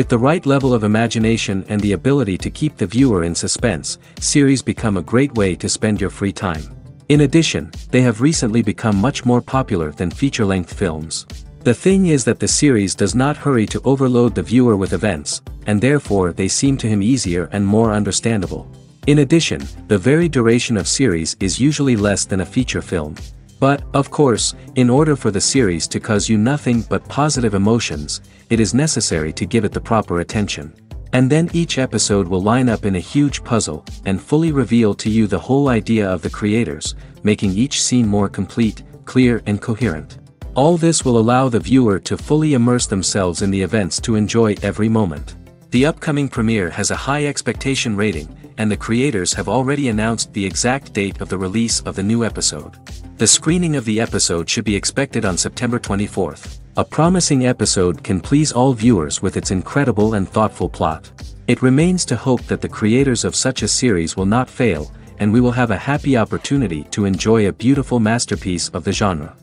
With the right level of imagination and the ability to keep the viewer in suspense, series become a great way to spend your free time. In addition, they have recently become much more popular than feature-length films. The thing is that the series does not hurry to overload the viewer with events, and therefore they seem to him easier and more understandable. In addition, the very duration of series is usually less than a feature film. But, of course, in order for the series to cause you nothing but positive emotions, it is necessary to give it the proper attention. And then each episode will line up in a huge puzzle, and fully reveal to you the whole idea of the creators, making each scene more complete, clear and coherent. All this will allow the viewer to fully immerse themselves in the events to enjoy every moment. The upcoming premiere has a high expectation rating, and the creators have already announced the exact date of the release of the new episode. The screening of the episode should be expected on September 24th. A promising episode can please all viewers with its incredible and thoughtful plot. It remains to hope that the creators of such a series will not fail, and we will have a happy opportunity to enjoy a beautiful masterpiece of the genre.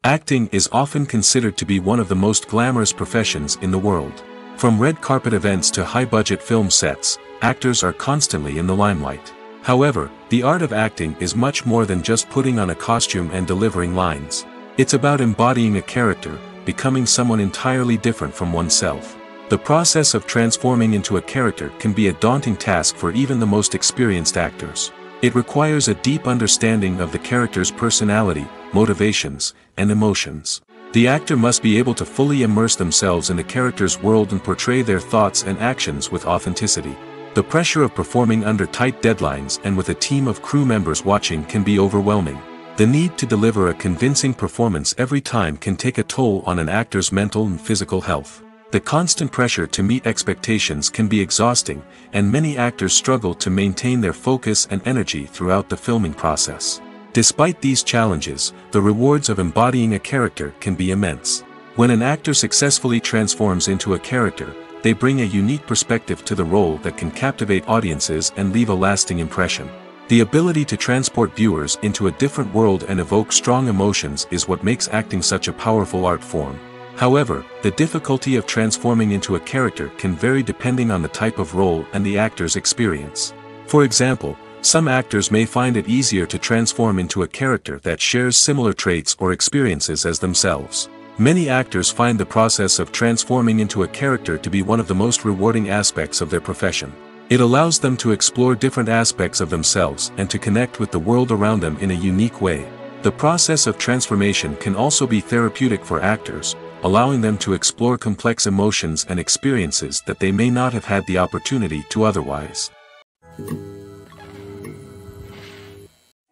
Acting is often considered to be one of the most glamorous professions in the world. From red carpet events to high-budget film sets, actors are constantly in the limelight. However, the art of acting is much more than just putting on a costume and delivering lines. It's about embodying a character, becoming someone entirely different from oneself. The process of transforming into a character can be a daunting task for even the most experienced actors. It requires a deep understanding of the character's personality, motivations, and emotions. The actor must be able to fully immerse themselves in the character's world and portray their thoughts and actions with authenticity. The pressure of performing under tight deadlines and with a team of crew members watching can be overwhelming. The need to deliver a convincing performance every time can take a toll on an actor's mental and physical health. The constant pressure to meet expectations can be exhausting, and many actors struggle to maintain their focus and energy throughout the filming process. Despite these challenges, the rewards of embodying a character can be immense. When an actor successfully transforms into a character, they bring a unique perspective to the role that can captivate audiences and leave a lasting impression. The ability to transport viewers into a different world and evoke strong emotions is what makes acting such a powerful art form. However, the difficulty of transforming into a character can vary depending on the type of role and the actor's experience. For example, some actors may find it easier to transform into a character that shares similar traits or experiences as themselves. Many actors find the process of transforming into a character to be one of the most rewarding aspects of their profession. It allows them to explore different aspects of themselves and to connect with the world around them in a unique way. The process of transformation can also be therapeutic for actors, allowing them to explore complex emotions and experiences that they may not have had the opportunity to otherwise.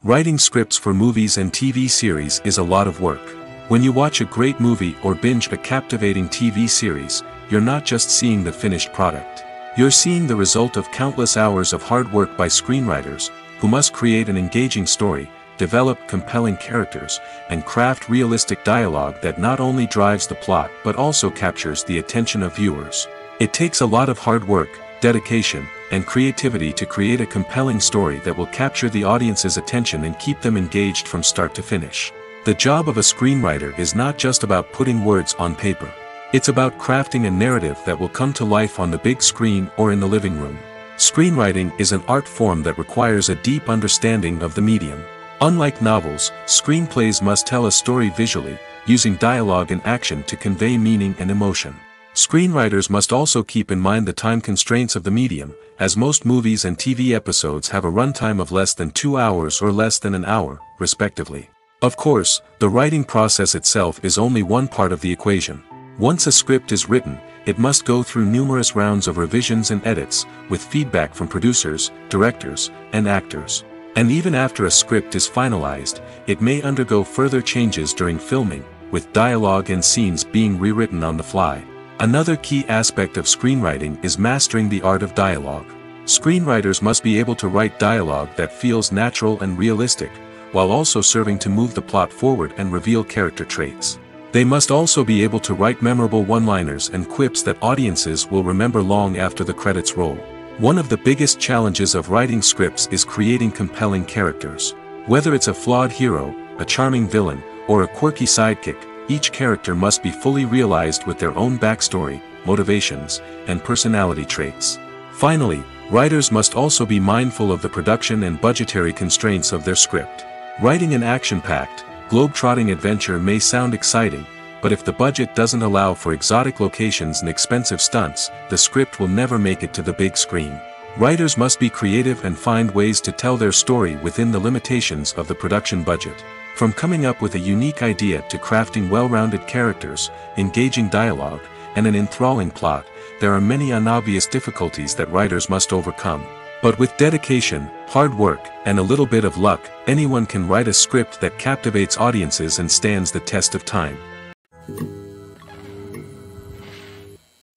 Writing scripts for movies and TV series is a lot of work. When you watch a great movie or binge a captivating TV series, you're not just seeing the finished product. You're seeing the result of countless hours of hard work by screenwriters, who must create an engaging story, develop compelling characters, and craft realistic dialogue that not only drives the plot but also captures the attention of viewers. It takes a lot of hard work, dedication, and creativity to create a compelling story that will capture the audience's attention and keep them engaged from start to finish. The job of a screenwriter is not just about putting words on paper. It's about crafting a narrative that will come to life on the big screen or in the living room. Screenwriting is an art form that requires a deep understanding of the medium. Unlike novels, screenplays must tell a story visually, using dialogue and action to convey meaning and emotion. Screenwriters must also keep in mind the time constraints of the medium, as most movies and TV episodes have a runtime of less than 2 hours or less than an hour, respectively. Of course, the writing process itself is only one part of the equation. Once a script is written, it must go through numerous rounds of revisions and edits, with feedback from producers, directors, and actors. And even after a script is finalized, it may undergo further changes during filming, with dialogue and scenes being rewritten on the fly. Another key aspect of screenwriting is mastering the art of dialogue. Screenwriters must be able to write dialogue that feels natural and realistic, while also serving to move the plot forward and reveal character traits. They must also be able to write memorable one-liners and quips that audiences will remember long after the credits roll. One of the biggest challenges of writing scripts is creating compelling characters. Whether it's a flawed hero, a charming villain, or a quirky sidekick, each character must be fully realized with their own backstory, motivations, and personality traits. Finally, writers must also be mindful of the production and budgetary constraints of their script. Writing an action-packed, globe-trotting adventure may sound exciting, but if the budget doesn't allow for exotic locations and expensive stunts, the script will never make it to the big screen. Writers must be creative and find ways to tell their story within the limitations of the production budget. From coming up with a unique idea to crafting well-rounded characters, engaging dialogue, and an enthralling plot, there are many unobvious difficulties that writers must overcome. But with dedication, hard work, and a little bit of luck, anyone can write a script that captivates audiences and stands the test of time.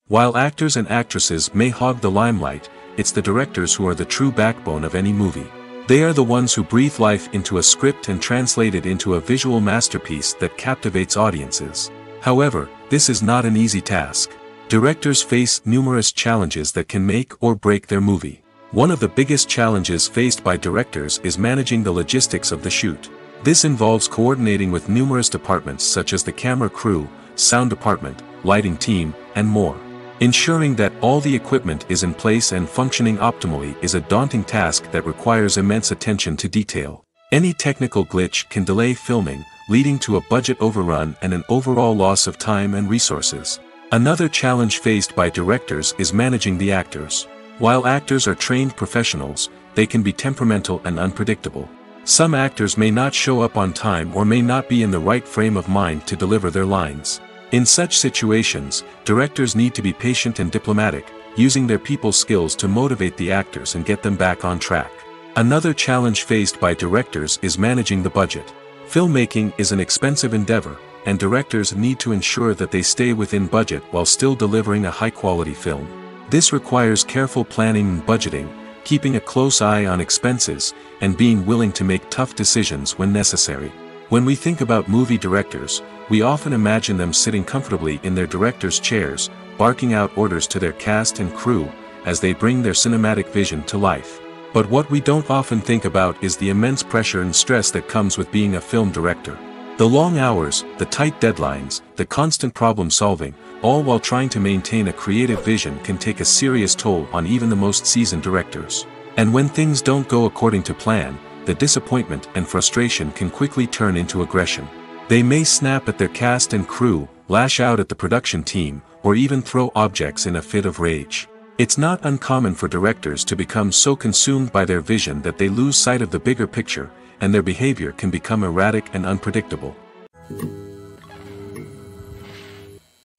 While actors and actresses may hog the limelight, it's the directors who are the true backbone of any movie. They are the ones who breathe life into a script and translate it into a visual masterpiece that captivates audiences. However, this is not an easy task. Directors face numerous challenges that can make or break their movie. One of the biggest challenges faced by directors is managing the logistics of the shoot. This involves coordinating with numerous departments such as the camera crew, sound department, lighting team, and more. Ensuring that all the equipment is in place and functioning optimally is a daunting task that requires immense attention to detail. Any technical glitch can delay filming, leading to a budget overrun and an overall loss of time and resources. Another challenge faced by directors is managing the actors. While actors are trained professionals, they can be temperamental and unpredictable. Some actors may not show up on time or may not be in the right frame of mind to deliver their lines. In such situations, directors need to be patient and diplomatic, using their people skills to motivate the actors and get them back on track. Another challenge faced by directors is managing the budget. Filmmaking is an expensive endeavor, and directors need to ensure that they stay within budget while still delivering a high-quality film. This requires careful planning and budgeting, keeping a close eye on expenses, and being willing to make tough decisions when necessary. When we think about movie directors, we often imagine them sitting comfortably in their director's chairs, barking out orders to their cast and crew, as they bring their cinematic vision to life. But what we don't often think about is the immense pressure and stress that comes with being a film director. The long hours, the tight deadlines, the constant problem solving, all while trying to maintain a creative vision can take a serious toll on even the most seasoned directors. And when things don't go according to plan, the disappointment and frustration can quickly turn into aggression. They may snap at their cast and crew, lash out at the production team, or even throw objects in a fit of rage. It's not uncommon for directors to become so consumed by their vision that they lose sight of the bigger picture, and their behavior can become erratic and unpredictable.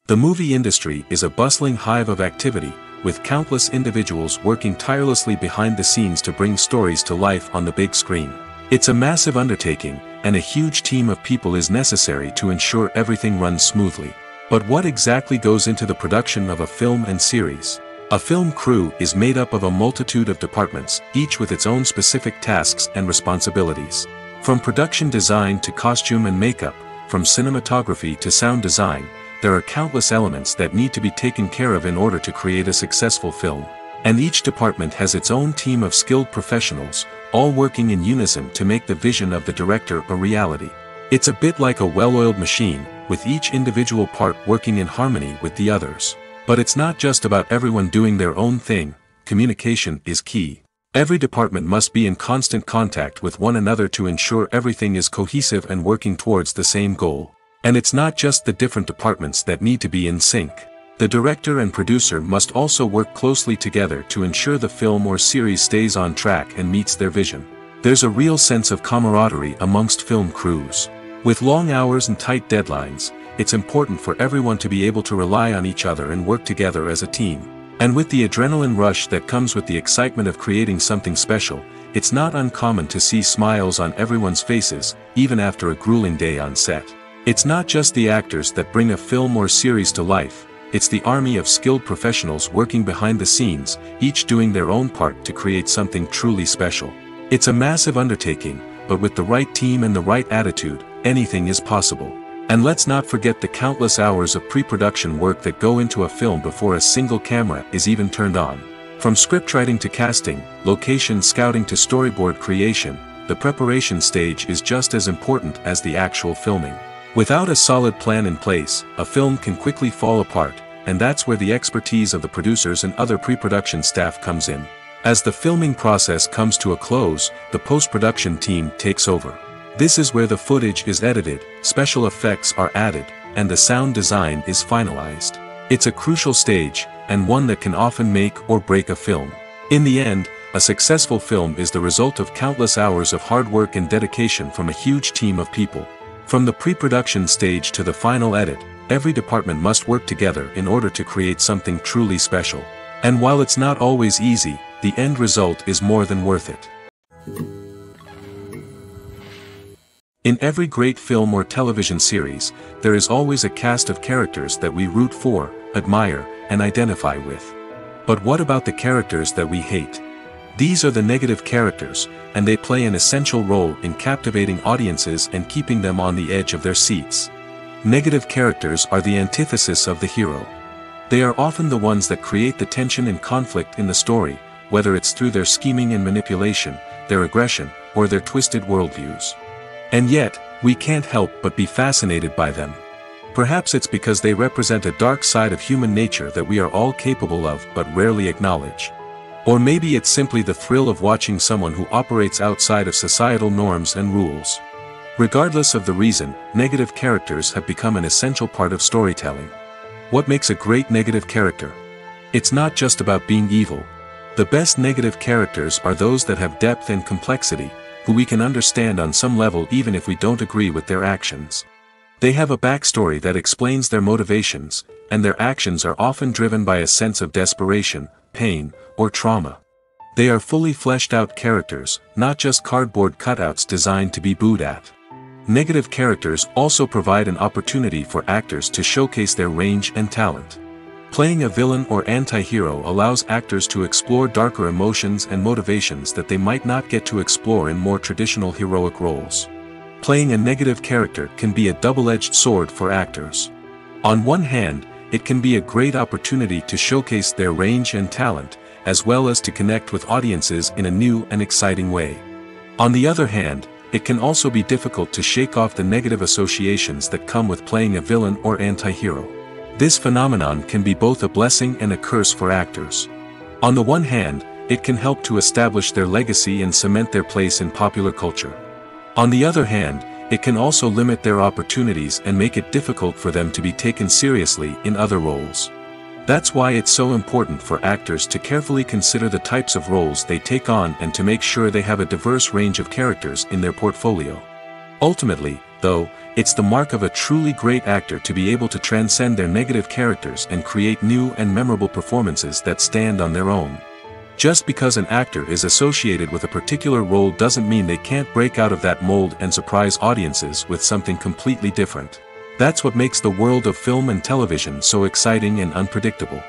The movie industry is a bustling hive of activity, with countless individuals working tirelessly behind the scenes to bring stories to life on the big screen. It's a massive undertaking, and a huge team of people is necessary to ensure everything runs smoothly. But what exactly goes into the production of a film and series? A film crew is made up of a multitude of departments, each with its own specific tasks and responsibilities. From production design to costume and makeup, from cinematography to sound design, there are countless elements that need to be taken care of in order to create a successful film. And each department has its own team of skilled professionals, all working in unison to make the vision of the director a reality. It's a bit like a well-oiled machine, with each individual part working in harmony with the others. But it's not just about everyone doing their own thing. Communication is key. Every department must be in constant contact with one another to ensure everything is cohesive and working towards the same goal. And it's not just the different departments that need to be in sync. The director and producer must also work closely together to ensure the film or series stays on track and meets their vision. There's a real sense of camaraderie amongst film crews. With long hours and tight deadlines, it's important for everyone to be able to rely on each other and work together as a team. And with the adrenaline rush that comes with the excitement of creating something special, it's not uncommon to see smiles on everyone's faces, even after a grueling day on set. It's not just the actors that bring a film or series to life, it's the army of skilled professionals working behind the scenes, each doing their own part to create something truly special. It's a massive undertaking, but with the right team and the right attitude, anything is possible. And let's not forget the countless hours of pre-production work that go into a film before a single camera is even turned on. From scriptwriting to casting, location scouting to storyboard creation, the preparation stage is just as important as the actual filming. Without a solid plan in place, a film can quickly fall apart, and that's where the expertise of the producers and other pre-production staff comes in. As the filming process comes to a close, the post-production team takes over. This is where the footage is edited, special effects are added, and the sound design is finalized. It's a crucial stage, and one that can often make or break a film. In the end, a successful film is the result of countless hours of hard work and dedication from a huge team of people. From the pre-production stage to the final edit, every department must work together in order to create something truly special. And while it's not always easy, the end result is more than worth it. In every great film or television series, there is always a cast of characters that we root for, admire, and identify with. But what about the characters that we hate? These are the negative characters, and they play an essential role in captivating audiences and keeping them on the edge of their seats. Negative characters are the antithesis of the hero. They are often the ones that create the tension and conflict in the story, whether it's through their scheming and manipulation, their aggression, or their twisted worldviews. And yet, we can't help but be fascinated by them. Perhaps it's because they represent a dark side of human nature that we are all capable of but rarely acknowledge. Or maybe it's simply the thrill of watching someone who operates outside of societal norms and rules. Regardless of the reason, negative characters have become an essential part of storytelling. What makes a great negative character? It's not just about being evil. The best negative characters are those that have depth and complexity, who we can understand on some level even if we don't agree with their actions. They have a backstory that explains their motivations, and their actions are often driven by a sense of desperation, pain, or trauma. They are fully fleshed out characters, not just cardboard cutouts designed to be booed at. Negative characters also provide an opportunity for actors to showcase their range and talent. Playing a villain or anti-hero allows actors to explore darker emotions and motivations that they might not get to explore in more traditional heroic roles. Playing a negative character can be a double-edged sword for actors. On one hand, it can be a great opportunity to showcase their range and talent, as well as to connect with audiences in a new and exciting way. On the other hand, it can also be difficult to shake off the negative associations that come with playing a villain or anti-hero. This phenomenon can be both a blessing and a curse for actors. On the one hand, it can help to establish their legacy and cement their place in popular culture. On the other hand, it can also limit their opportunities and make it difficult for them to be taken seriously in other roles. That's why it's so important for actors to carefully consider the types of roles they take on and to make sure they have a diverse range of characters in their portfolio. Ultimately, though, it's the mark of a truly great actor to be able to transcend their negative characters and create new and memorable performances that stand on their own. Just because an actor is associated with a particular role doesn't mean they can't break out of that mold and surprise audiences with something completely different. That's what makes the world of film and television so exciting and unpredictable.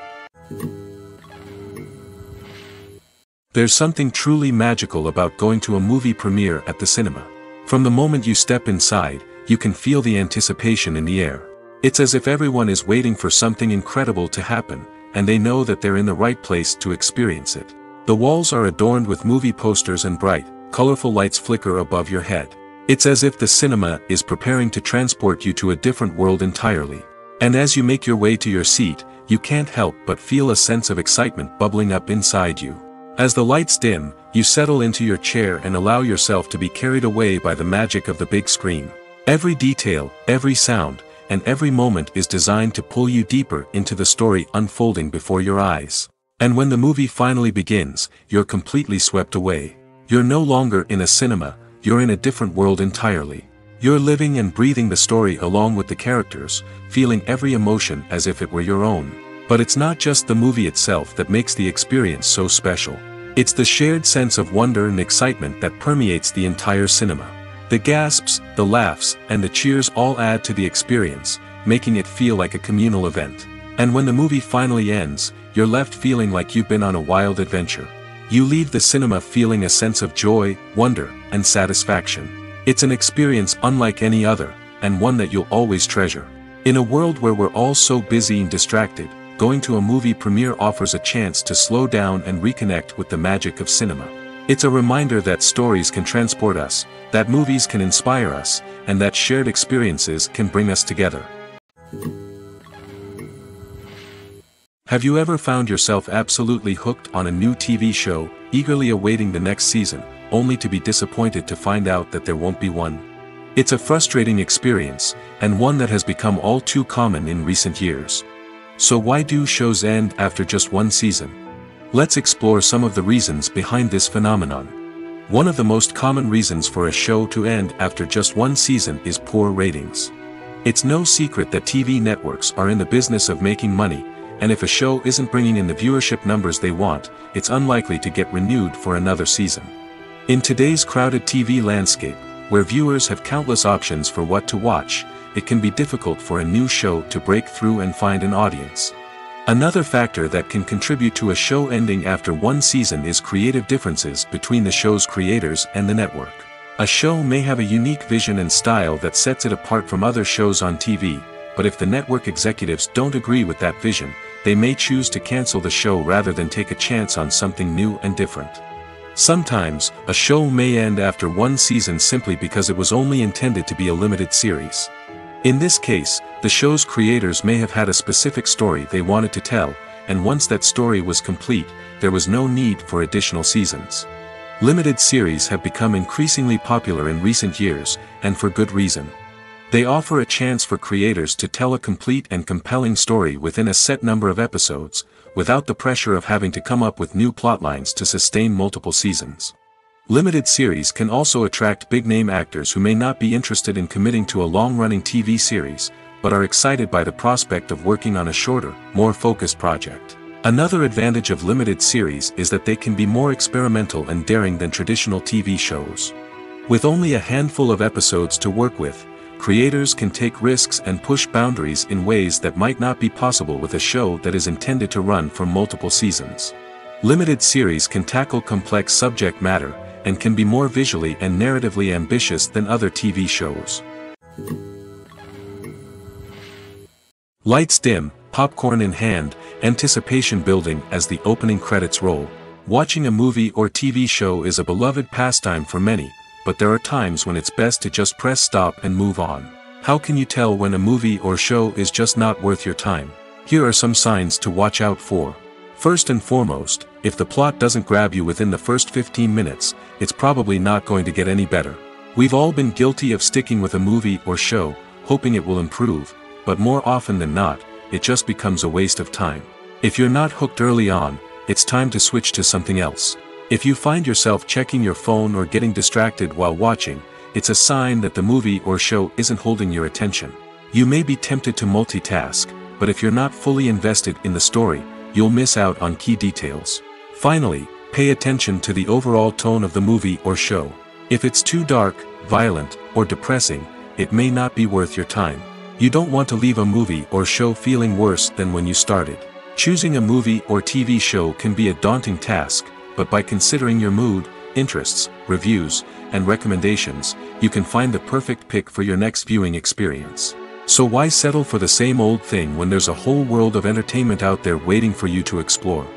There's something truly magical about going to a movie premiere at the cinema. From the moment you step inside, you can feel the anticipation in the air. It's as if everyone is waiting for something incredible to happen, and they know that they're in the right place to experience it. The walls are adorned with movie posters and bright, colorful lights flicker above your head. It's as if the cinema is preparing to transport you to a different world entirely. And as you make your way to your seat, you can't help but feel a sense of excitement bubbling up inside you. As the lights dim, you settle into your chair and allow yourself to be carried away by the magic of the big screen. Every detail, every sound, and every moment is designed to pull you deeper into the story unfolding before your eyes. And when the movie finally begins, you're completely swept away. You're no longer in a cinema, you're in a different world entirely. You're living and breathing the story along with the characters, feeling every emotion as if it were your own. But it's not just the movie itself that makes the experience so special. It's the shared sense of wonder and excitement that permeates the entire cinema. The gasps, the laughs, and the cheers all add to the experience, making it feel like a communal event. And when the movie finally ends, you're left feeling like you've been on a wild adventure. You leave the cinema feeling a sense of joy, wonder, and satisfaction. It's an experience unlike any other, and one that you'll always treasure. In a world where we're all so busy and distracted, going to a movie premiere offers a chance to slow down and reconnect with the magic of cinema. It's a reminder that stories can transport us, that movies can inspire us, and that shared experiences can bring us together. Have you ever found yourself absolutely hooked on a new TV show, eagerly awaiting the next season, only to be disappointed to find out that there won't be one? It's a frustrating experience, and one that has become all too common in recent years. So why do shows end after just one season? Let's explore some of the reasons behind this phenomenon. One of the most common reasons for a show to end after just one season is poor ratings. It's no secret that TV networks are in the business of making money, and if a show isn't bringing in the viewership numbers they want, it's unlikely to get renewed for another season. In today's crowded TV landscape, where viewers have countless options for what to watch, it can be difficult for a new show to break through and find an audience. Another factor that can contribute to a show ending after one season is creative differences between the show's creators and the network. A show may have a unique vision and style that sets it apart from other shows on TV, but if the network executives don't agree with that vision, they may choose to cancel the show rather than take a chance on something new and different. Sometimes, a show may end after one season simply because it was only intended to be a limited series. In this case, the show's creators may have had a specific story they wanted to tell, and once that story was complete, there was no need for additional seasons. Limited series have become increasingly popular in recent years, and for good reason. They offer a chance for creators to tell a complete and compelling story within a set number of episodes, without the pressure of having to come up with new plotlines to sustain multiple seasons. Limited series can also attract big-name actors who may not be interested in committing to a long-running TV series, but are excited by the prospect of working on a shorter, more focused project. Another advantage of limited series is that they can be more experimental and daring than traditional TV shows. With only a handful of episodes to work with, creators can take risks and push boundaries in ways that might not be possible with a show that is intended to run for multiple seasons. Limited series can tackle complex subject matter, and can be more visually and narratively ambitious than other TV shows. Lights dim, popcorn in hand, anticipation building as the opening credits roll. Watching a movie or TV show is a beloved pastime for many, but there are times when it's best to just press stop and move on. How can you tell when a movie or show is just not worth your time? Here are some signs to watch out for. First and foremost, if the plot doesn't grab you within the first 15 minutes, it's probably not going to get any better. We've all been guilty of sticking with a movie or show, hoping it will improve, but more often than not, it just becomes a waste of time. If you're not hooked early on, it's time to switch to something else. If you find yourself checking your phone or getting distracted while watching, it's a sign that the movie or show isn't holding your attention. You may be tempted to multitask, but if you're not fully invested in the story, you'll miss out on key details. Finally, pay attention to the overall tone of the movie or show. If it's too dark, violent, or depressing, it may not be worth your time. You don't want to leave a movie or show feeling worse than when you started. Choosing a movie or TV show can be a daunting task, but by considering your mood, interests, reviews, and recommendations, you can find the perfect pick for your next viewing experience. So why settle for the same old thing when there's a whole world of entertainment out there waiting for you to explore?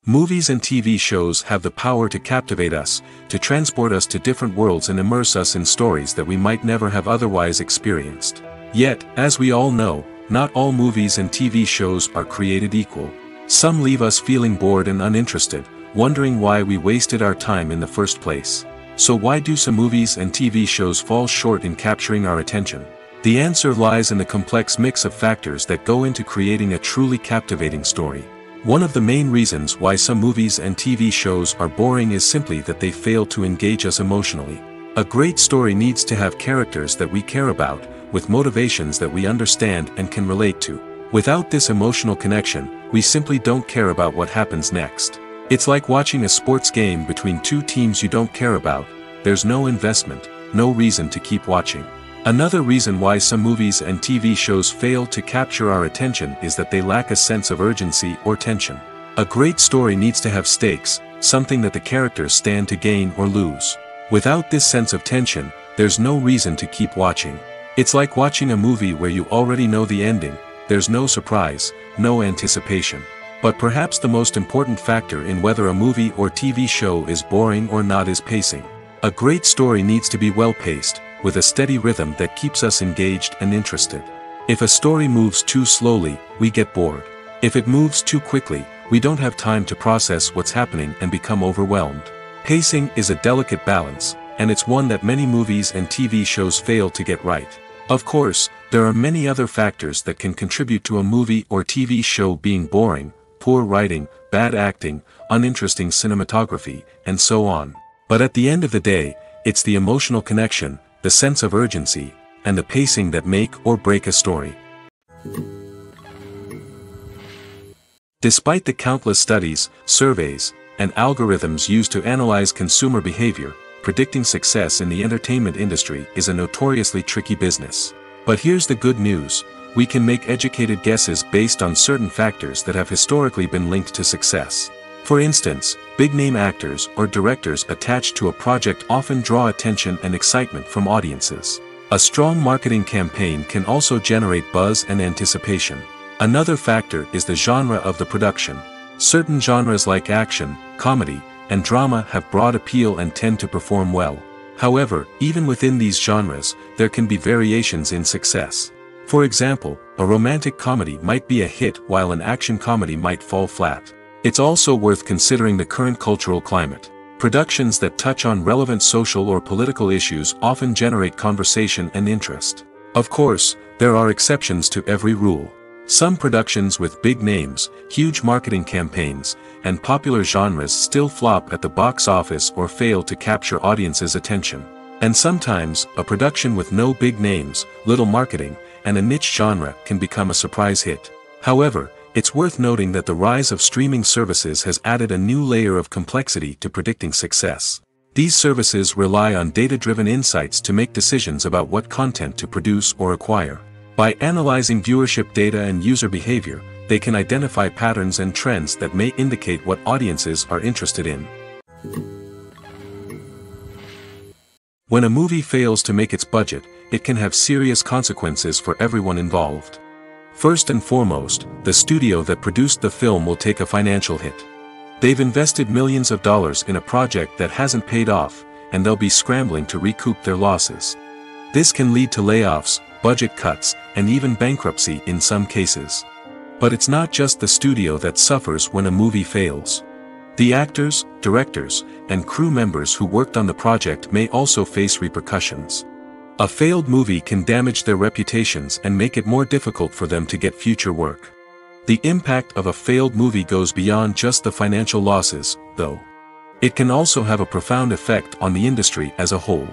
Movies and TV shows have the power to captivate us, to transport us to different worlds and immerse us in stories that we might never have otherwise experienced. Yet, as we all know, not all movies and TV shows are created equal. Some leave us feeling bored and uninterested, wondering why we wasted our time in the first place. So why do some movies and TV shows fall short in capturing our attention? The answer lies in the complex mix of factors that go into creating a truly captivating story. One of the main reasons why some movies and TV shows are boring is simply that they fail to engage us emotionally. A great story needs to have characters that we care about, with motivations that we understand and can relate to. Without this emotional connection, we simply don't care about what happens next. It's like watching a sports game between two teams you don't care about. There's no investment, no reason to keep watching. Another reason why some movies and TV shows fail to capture our attention is that they lack a sense of urgency or tension. A great story needs to have stakes, something that the characters stand to gain or lose. Without this sense of tension, there's no reason to keep watching. It's like watching a movie where you already know the ending. There's no surprise, no anticipation. But perhaps the most important factor in whether a movie or TV show is boring or not is pacing. A great story needs to be well-paced, with a steady rhythm that keeps us engaged and interested. If a story moves too slowly, we get bored. If it moves too quickly, we don't have time to process what's happening and become overwhelmed. Pacing is a delicate balance, and it's one that many movies and TV shows fail to get right. Of course, there are many other factors that can contribute to a movie or TV show being boring: poor writing, bad acting, uninteresting cinematography, and so on. But at the end of the day, it's the emotional connection, the sense of urgency, and the pacing that make or break a story. Despite the countless studies, surveys, and algorithms used to analyze consumer behavior, predicting success in the entertainment industry is a notoriously tricky business. But here's the good news: we can make educated guesses based on certain factors that have historically been linked to success. For instance, big-name actors or directors attached to a project often draw attention and excitement from audiences. A strong marketing campaign can also generate buzz and anticipation. Another factor is the genre of the production. Certain genres like action, comedy, and drama have broad appeal and tend to perform well. However, even within these genres, there can be variations in success. For example, a romantic comedy might be a hit while an action comedy might fall flat. It's also worth considering the current cultural climate. Productions that touch on relevant social or political issues often generate conversation and interest. Of course, there are exceptions to every rule. Some productions with big names, huge marketing campaigns, and popular genres still flop at the box office or fail to capture audiences' attention. And sometimes, a production with no big names, little marketing, and a niche genre can become a surprise hit. However, it's worth noting that the rise of streaming services has added a new layer of complexity to predicting success. These services rely on data-driven insights to make decisions about what content to produce or acquire. By analyzing viewership data and user behavior, they can identify patterns and trends that may indicate what audiences are interested in. When a movie fails to make its budget, it can have serious consequences for everyone involved. First and foremost, the studio that produced the film will take a financial hit. They've invested millions of dollars in a project that hasn't paid off, and they'll be scrambling to recoup their losses. This can lead to layoffs, budget cuts, and even bankruptcy in some cases. But it's not just the studio that suffers when a movie fails. The actors, directors, and crew members who worked on the project may also face repercussions. A failed movie can damage their reputations and make it more difficult for them to get future work. The impact of a failed movie goes beyond just the financial losses, though. It can also have a profound effect on the industry as a whole.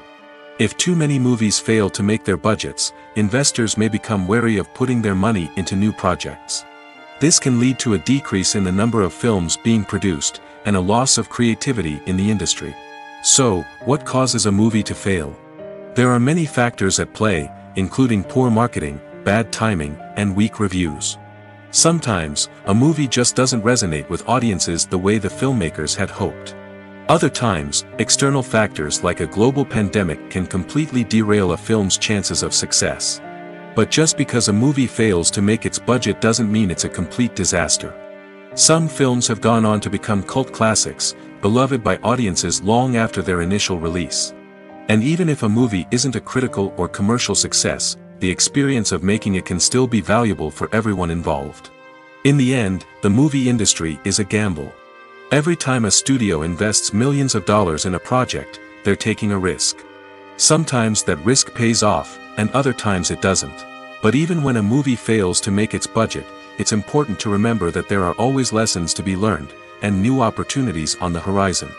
If too many movies fail to make their budgets, investors may become wary of putting their money into new projects. This can lead to a decrease in the number of films being produced, and a loss of creativity in the industry. So, what causes a movie to fail? There are many factors at play, including poor marketing, bad timing, and weak reviews. Sometimes, a movie just doesn't resonate with audiences the way the filmmakers had hoped. Other times, external factors like a global pandemic can completely derail a film's chances of success. But just because a movie fails to make its budget doesn't mean it's a complete disaster. Some films have gone on to become cult classics, beloved by audiences long after their initial release. And even if a movie isn't a critical or commercial success, the experience of making it can still be valuable for everyone involved. In the end, the movie industry is a gamble. Every time a studio invests millions of dollars in a project, they're taking a risk. Sometimes that risk pays off, and other times it doesn't. But even when a movie fails to make its budget, it's important to remember that there are always lessons to be learned, and new opportunities on the horizon.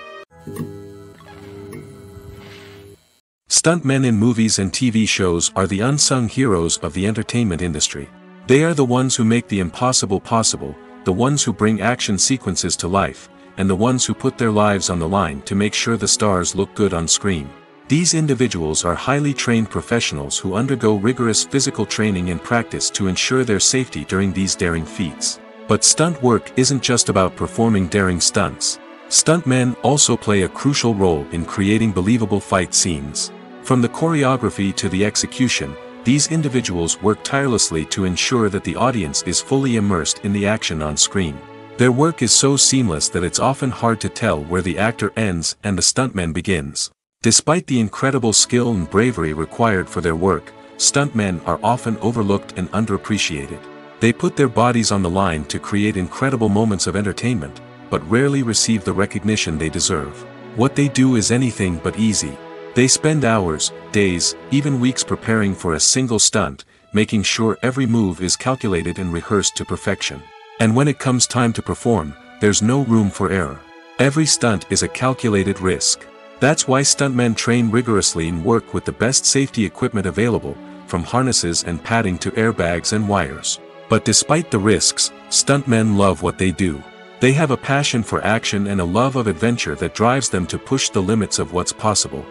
Stuntmen in movies and TV shows are the unsung heroes of the entertainment industry. They are the ones who make the impossible possible, the ones who bring action sequences to life, and the ones who put their lives on the line to make sure the stars look good on screen. These individuals are highly trained professionals who undergo rigorous physical training and practice to ensure their safety during these daring feats. But stunt work isn't just about performing daring stunts. Stuntmen also play a crucial role in creating believable fight scenes. From the choreography to the execution, these individuals work tirelessly to ensure that the audience is fully immersed in the action on screen. Their work is so seamless that it's often hard to tell where the actor ends and the stuntman begins. Despite the incredible skill and bravery required for their work, stuntmen are often overlooked and underappreciated. They put their bodies on the line to create incredible moments of entertainment, but rarely receive the recognition they deserve. What they do is anything but easy. They spend hours, days, even weeks preparing for a single stunt, making sure every move is calculated and rehearsed to perfection. And when it comes time to perform, there's no room for error. Every stunt is a calculated risk. That's why stuntmen train rigorously and work with the best safety equipment available, from harnesses and padding to airbags and wires. But despite the risks, stuntmen love what they do. They have a passion for action and a love of adventure that drives them to push the limits of what's possible.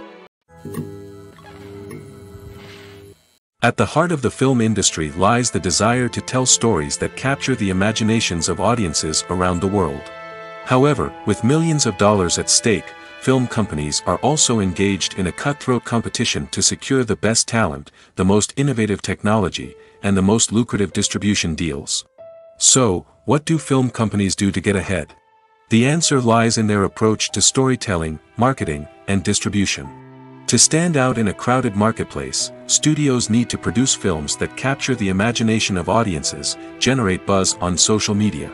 At the heart of the film industry lies the desire to tell stories that capture the imaginations of audiences around the world. However, with millions of dollars at stake, film companies are also engaged in a cutthroat competition to secure the best talent, the most innovative technology, and the most lucrative distribution deals. So, what do film companies do to get ahead? The answer lies in their approach to storytelling, marketing, and distribution. To stand out in a crowded marketplace, studios need to produce films that capture the imagination of audiences, generate buzz on social media.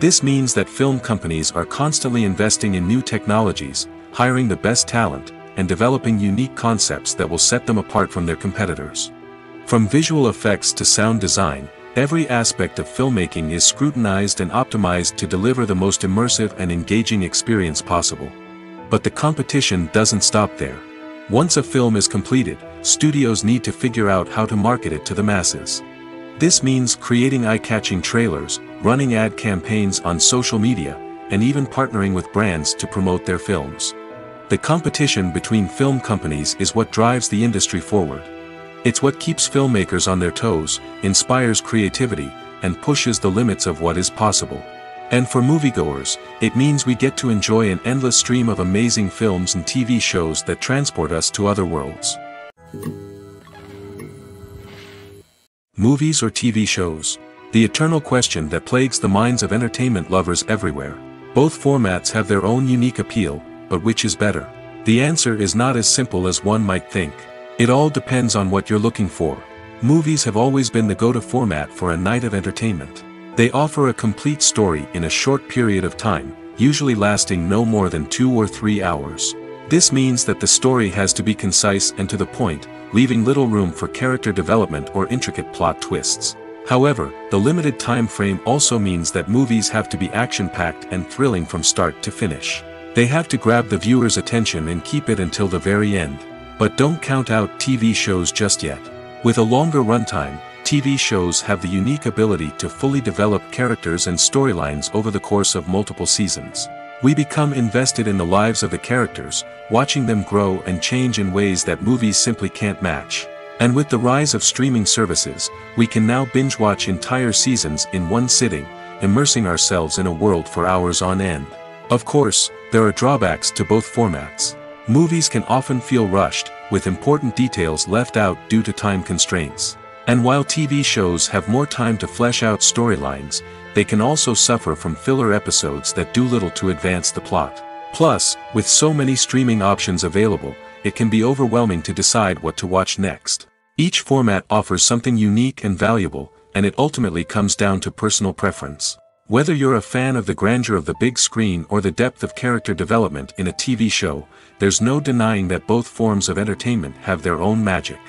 This means that film companies are constantly investing in new technologies, hiring the best talent, and developing unique concepts that will set them apart from their competitors. From visual effects to sound design, every aspect of filmmaking is scrutinized and optimized to deliver the most immersive and engaging experience possible. But the competition doesn't stop there. Once a film is completed, studios need to figure out how to market it to the masses. This means creating eye-catching trailers, running ad campaigns on social media, and even partnering with brands to promote their films. The competition between film companies is what drives the industry forward. It's what keeps filmmakers on their toes, inspires creativity, and pushes the limits of what is possible. And for moviegoers, it means we get to enjoy an endless stream of amazing films and TV shows that transport us to other worlds. Movies or TV shows? The eternal question that plagues the minds of entertainment lovers everywhere. Both formats have their own unique appeal, but which is better? The answer is not as simple as one might think. It all depends on what you're looking for. Movies have always been the go-to format for a night of entertainment. They offer a complete story in a short period of time, usually lasting no more than 2 or 3 hours. This means that the story has to be concise and to the point, leaving little room for character development or intricate plot twists. However, the limited time frame also means that movies have to be action-packed and thrilling from start to finish. They have to grab the viewer's attention and keep it until the very end. But don't count out TV shows just yet. With a longer runtime, TV shows have the unique ability to fully develop characters and storylines over the course of multiple seasons. We become invested in the lives of the characters, watching them grow and change in ways that movies simply can't match. And with the rise of streaming services, we can now binge-watch entire seasons in one sitting, immersing ourselves in a world for hours on end. Of course, there are drawbacks to both formats. Movies can often feel rushed, with important details left out due to time constraints. And while TV shows have more time to flesh out storylines, they can also suffer from filler episodes that do little to advance the plot. Plus, with so many streaming options available, it can be overwhelming to decide what to watch next. Each format offers something unique and valuable, and it ultimately comes down to personal preference. Whether you're a fan of the grandeur of the big screen or the depth of character development in a TV show, there's no denying that both forms of entertainment have their own magic.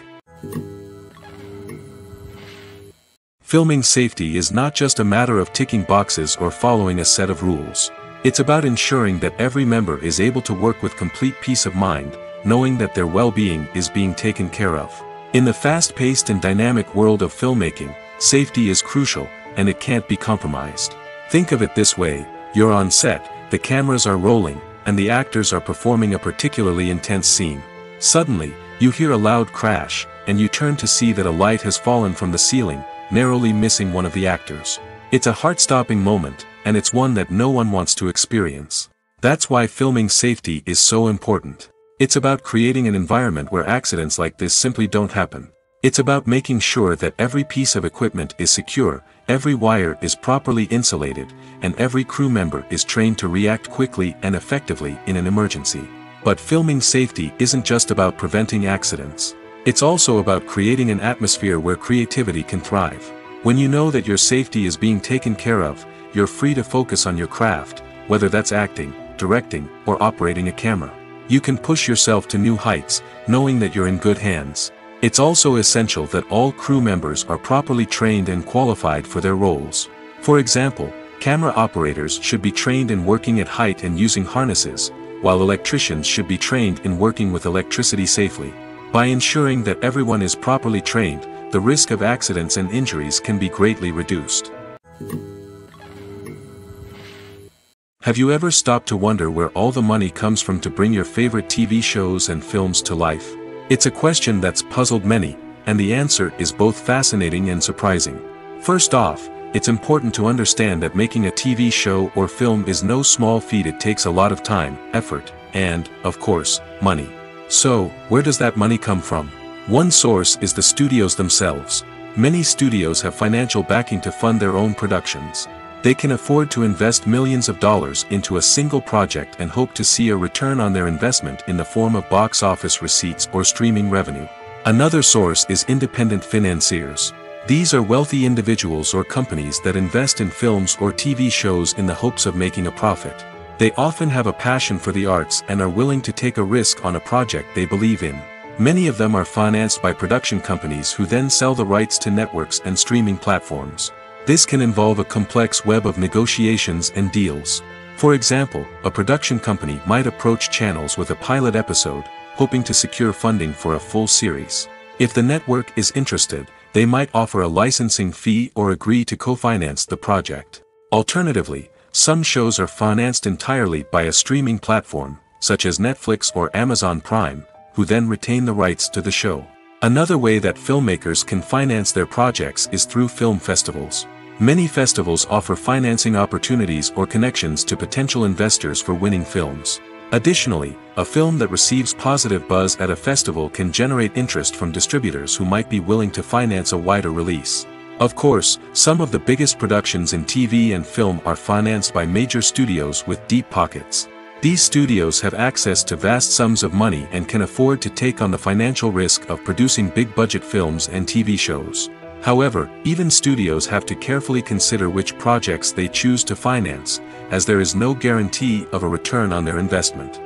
Filming safety is not just a matter of ticking boxes or following a set of rules. It's about ensuring that every member is able to work with complete peace of mind, knowing that their well-being is being taken care of. In the fast-paced and dynamic world of filmmaking, safety is crucial, and it can't be compromised. Think of it this way: you're on set, the cameras are rolling, and the actors are performing a particularly intense scene. Suddenly, you hear a loud crash, and you turn to see that a light has fallen from the ceiling, narrowly missing one of the actors. It's a heart-stopping moment, and it's one that no one wants to experience. That's why filming safety is so important. It's about creating an environment where accidents like this simply don't happen. It's about making sure that every piece of equipment is secure, every wire is properly insulated, and every crew member is trained to react quickly and effectively in an emergency. But filming safety isn't just about preventing accidents. It's also about creating an atmosphere where creativity can thrive. When you know that your safety is being taken care of, you're free to focus on your craft, whether that's acting, directing, or operating a camera. You can push yourself to new heights, knowing that you're in good hands. It's also essential that all crew members are properly trained and qualified for their roles. For example, camera operators should be trained in working at height and using harnesses, while electricians should be trained in working with electricity safely. By ensuring that everyone is properly trained, the risk of accidents and injuries can be greatly reduced. Have you ever stopped to wonder where all the money comes from to bring your favorite TV shows and films to life? It's a question that's puzzled many, and the answer is both fascinating and surprising. First off, it's important to understand that making a TV show or film is no small feat. It takes a lot of time, effort, and, of course, money. So, where does that money come from? One source is the studios themselves. Many studios have financial backing to fund their own productions. They can afford to invest millions of dollars into a single project and hope to see a return on their investment in the form of box office receipts or streaming revenue. Another source is independent financiers. These are wealthy individuals or companies that invest in films or TV shows in the hopes of making a profit. They often have a passion for the arts and are willing to take a risk on a project they believe in. Many of them are financed by production companies who then sell the rights to networks and streaming platforms. This can involve a complex web of negotiations and deals. For example, a production company might approach channels with a pilot episode, hoping to secure funding for a full series. If the network is interested, they might offer a licensing fee or agree to co-finance the project. Alternatively, some shows are financed entirely by a streaming platform, such as Netflix or Amazon Prime, who then retain the rights to the show. Another way that filmmakers can finance their projects is through film festivals. Many festivals offer financing opportunities or connections to potential investors for winning films. Additionally, a film that receives positive buzz at a festival can generate interest from distributors who might be willing to finance a wider release. Of course, some of the biggest productions in TV and film are financed by major studios with deep pockets. These studios have access to vast sums of money and can afford to take on the financial risk of producing big-budget films and TV shows. However, even studios have to carefully consider which projects they choose to finance, as there is no guarantee of a return on their investment.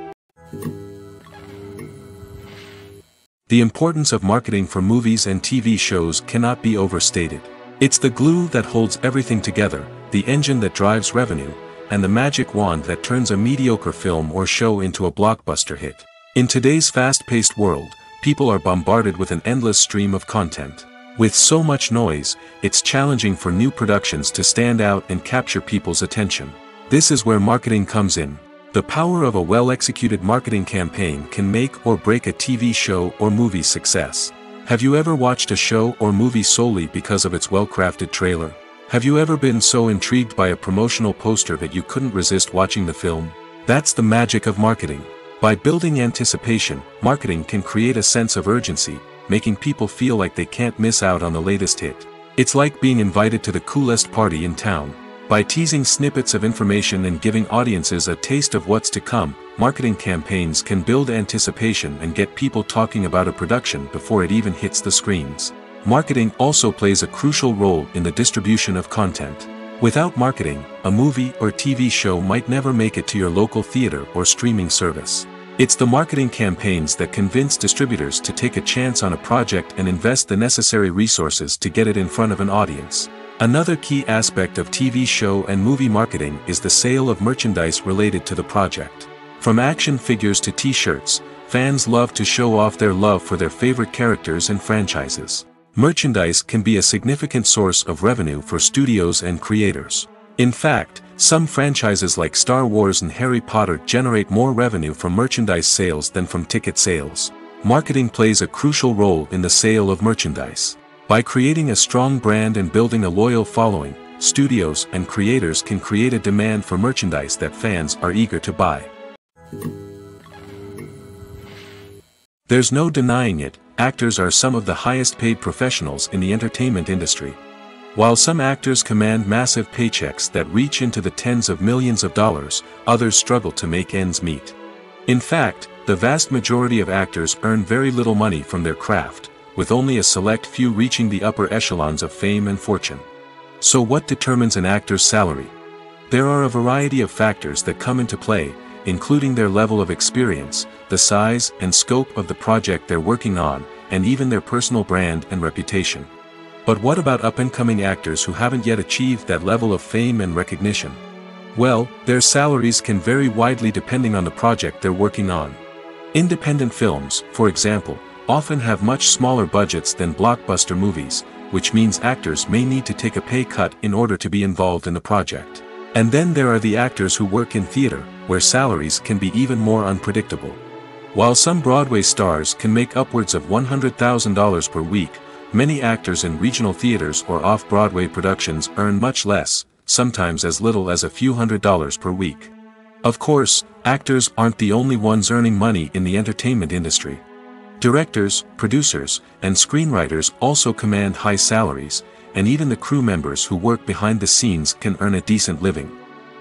The importance of marketing for movies and TV shows cannot be overstated. It's the glue that holds everything together, the engine that drives revenue, and the magic wand that turns a mediocre film or show into a blockbuster hit. In today's fast-paced world, people are bombarded with an endless stream of content. With so much noise, it's challenging for new productions to stand out and capture people's attention. This is where marketing comes in. The power of a well-executed marketing campaign can make or break a TV show or movie's success. Have you ever watched a show or movie solely because of its well-crafted trailer? Have you ever been so intrigued by a promotional poster that you couldn't resist watching the film? That's the magic of marketing. By building anticipation, marketing can create a sense of urgency, making people feel like they can't miss out on the latest hit. It's like being invited to the coolest party in town. By teasing snippets of information and giving audiences a taste of what's to come, marketing campaigns can build anticipation and get people talking about a production before it even hits the screens. Marketing also plays a crucial role in the distribution of content. Without marketing, a movie or TV show might never make it to your local theater or streaming service. It's the marketing campaigns that convince distributors to take a chance on a project and invest the necessary resources to get it in front of an audience. Another key aspect of TV show and movie marketing is the sale of merchandise related to the project. From action figures to t-shirts, fans love to show off their love for their favorite characters and franchises. Merchandise can be a significant source of revenue for studios and creators. In fact, some franchises like Star Wars and Harry Potter generate more revenue from merchandise sales than from ticket sales. Marketing plays a crucial role in the sale of merchandise. By creating a strong brand and building a loyal following, studios and creators can create a demand for merchandise that fans are eager to buy. There's no denying it, actors are some of the highest paid professionals in the entertainment industry. While some actors command massive paychecks that reach into the tens of millions of dollars, others struggle to make ends meet. In fact, the vast majority of actors earn very little money from their craft, with only a select few reaching the upper echelons of fame and fortune. So what determines an actor's salary? There are a variety of factors that come into play, including their level of experience, the size and scope of the project they're working on, and even their personal brand and reputation. But what about up-and-coming actors who haven't yet achieved that level of fame and recognition? Well, their salaries can vary widely depending on the project they're working on. Independent films, for example, often have much smaller budgets than blockbuster movies, which means actors may need to take a pay cut in order to be involved in the project. And then there are the actors who work in theater, where salaries can be even more unpredictable. While some Broadway stars can make upwards of $100,000 per week, many actors in regional theaters or off-Broadway productions earn much less, sometimes as little as a few $100s per week. Of course, actors aren't the only ones earning money in the entertainment industry. Directors, producers, and screenwriters also command high salaries, and even the crew members who work behind the scenes can earn a decent living.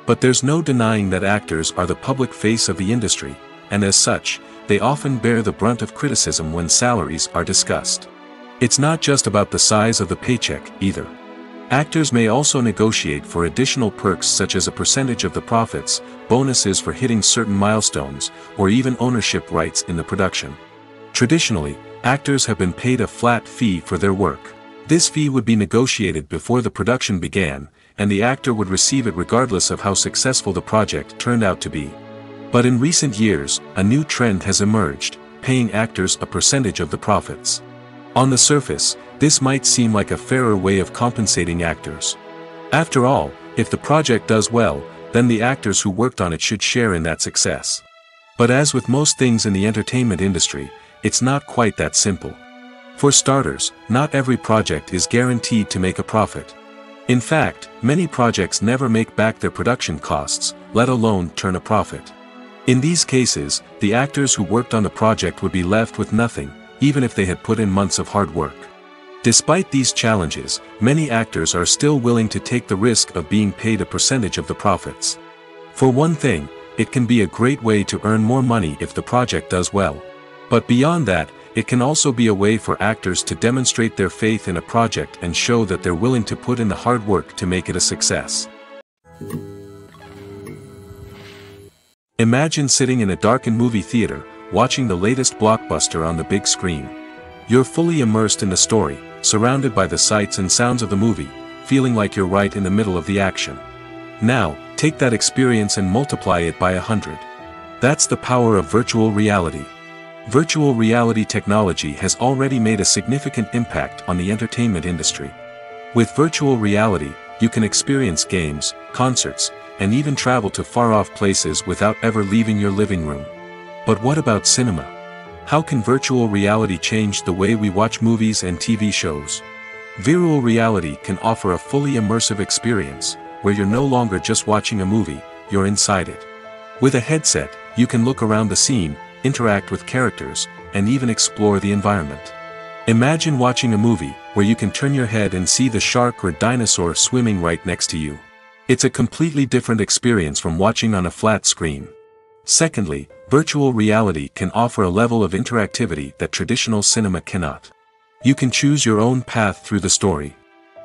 But there's no denying that actors are the public face of the industry, and as such, they often bear the brunt of criticism when salaries are discussed. It's not just about the size of the paycheck, either. Actors may also negotiate for additional perks such as a percentage of the profits, bonuses for hitting certain milestones, or even ownership rights in the production. Traditionally, actors have been paid a flat fee for their work. This fee would be negotiated before the production began, and the actor would receive it regardless of how successful the project turned out to be. But in recent years, a new trend has emerged, paying actors a percentage of the profits. On the surface, this might seem like a fairer way of compensating actors. After all, if the project does well, then the actors who worked on it should share in that success. But as with most things in the entertainment industry, it's not quite that simple. For starters, not every project is guaranteed to make a profit. In fact, many projects never make back their production costs, let alone turn a profit. In these cases, the actors who worked on the project would be left with nothing, even if they had put in months of hard work. Despite these challenges, many actors are still willing to take the risk of being paid a percentage of the profits. For one thing, it can be a great way to earn more money if the project does well. But beyond that, it can also be a way for actors to demonstrate their faith in a project and show that they're willing to put in the hard work to make it a success. Imagine sitting in a darkened movie theater, watching the latest blockbuster on the big screen. You're fully immersed in the story, surrounded by the sights and sounds of the movie, feeling like you're right in the middle of the action. Now, take that experience and multiply it by 100. That's the power of virtual reality. Virtual reality technology has already made a significant impact on the entertainment industry. With virtual reality, you can experience games, concerts, and even travel to far-off places without ever leaving your living room. But what about cinema? How can virtual reality change the way we watch movies and TV shows? Virtual reality can offer a fully immersive experience, where you're no longer just watching a movie, you're inside it. With a headset, you can look around the scene, interact with characters, and even explore the environment. Imagine watching a movie, where you can turn your head and see the shark or dinosaur swimming right next to you. It's a completely different experience from watching on a flat screen. Secondly, virtual reality can offer a level of interactivity that traditional cinema cannot. You can choose your own path through the story.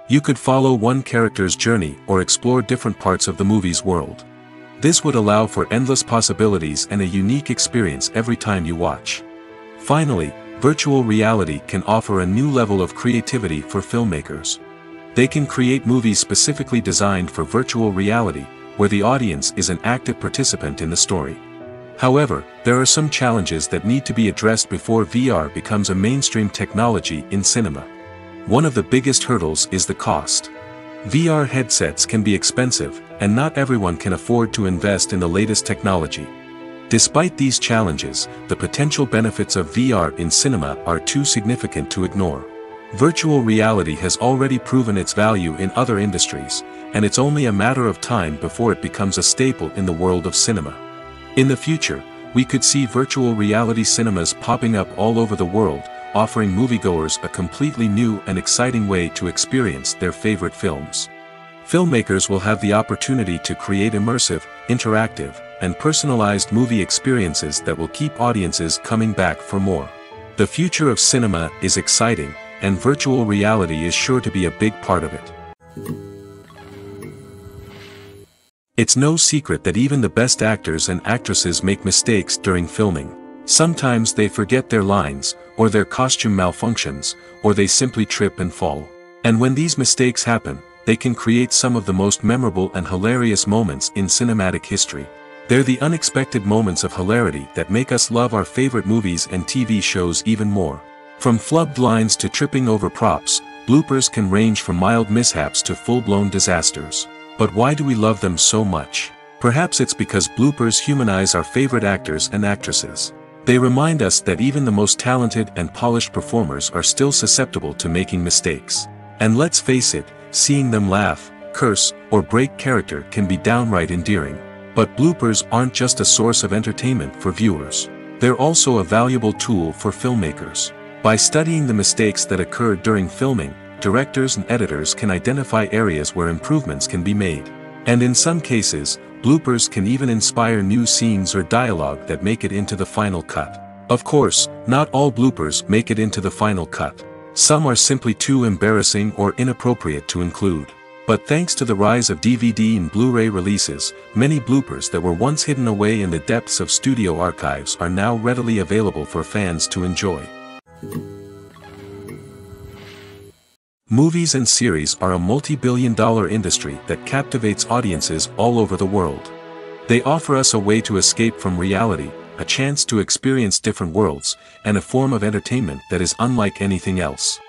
You could follow one character's journey or explore different parts of the movie's world. This would allow for endless possibilities and a unique experience every time you watch. Finally, virtual reality can offer a new level of creativity for filmmakers. They can create movies specifically designed for virtual reality, where the audience is an active participant in the story. However, there are some challenges that need to be addressed before VR becomes a mainstream technology in cinema. One of the biggest hurdles is the cost. VR headsets can be expensive, and not everyone can afford to invest in the latest technology. Despite these challenges, the potential benefits of VR in cinema are too significant to ignore. Virtual reality has already proven its value in other industries, and it's only a matter of time before it becomes a staple in the world of cinema. In the future, we could see virtual reality cinemas popping up all over the world, offering moviegoers a completely new and exciting way to experience their favorite films. Filmmakers will have the opportunity to create immersive, interactive, and personalized movie experiences that will keep audiences coming back for more. The future of cinema is exciting, and virtual reality is sure to be a big part of it. It's no secret that even the best actors and actresses make mistakes during filming. Sometimes they forget their lines, or their costume malfunctions, or they simply trip and fall. And when these mistakes happen, they can create some of the most memorable and hilarious moments in cinematic history. They're the unexpected moments of hilarity that make us love our favorite movies and TV shows even more. From flubbed lines to tripping over props, bloopers can range from mild mishaps to full-blown disasters. But why do we love them so much? Perhaps it's because bloopers humanize our favorite actors and actresses. They remind us that even the most talented and polished performers are still susceptible to making mistakes. And let's face it, seeing them laugh, curse, or break character can be downright endearing. But bloopers aren't just a source of entertainment for viewers. They're also a valuable tool for filmmakers. By studying the mistakes that occurred during filming, directors and editors can identify areas where improvements can be made. And in some cases, bloopers can even inspire new scenes or dialogue that make it into the final cut. Of course, not all bloopers make it into the final cut. Some are simply too embarrassing or inappropriate to include. But thanks to the rise of DVD and Blu-ray releases, many bloopers that were once hidden away in the depths of studio archives are now readily available for fans to enjoy. Movies and series are a multi-billion-dollar industry that captivates audiences all over the world. They offer us a way to escape from reality, a chance to experience different worlds, and a form of entertainment that is unlike anything else.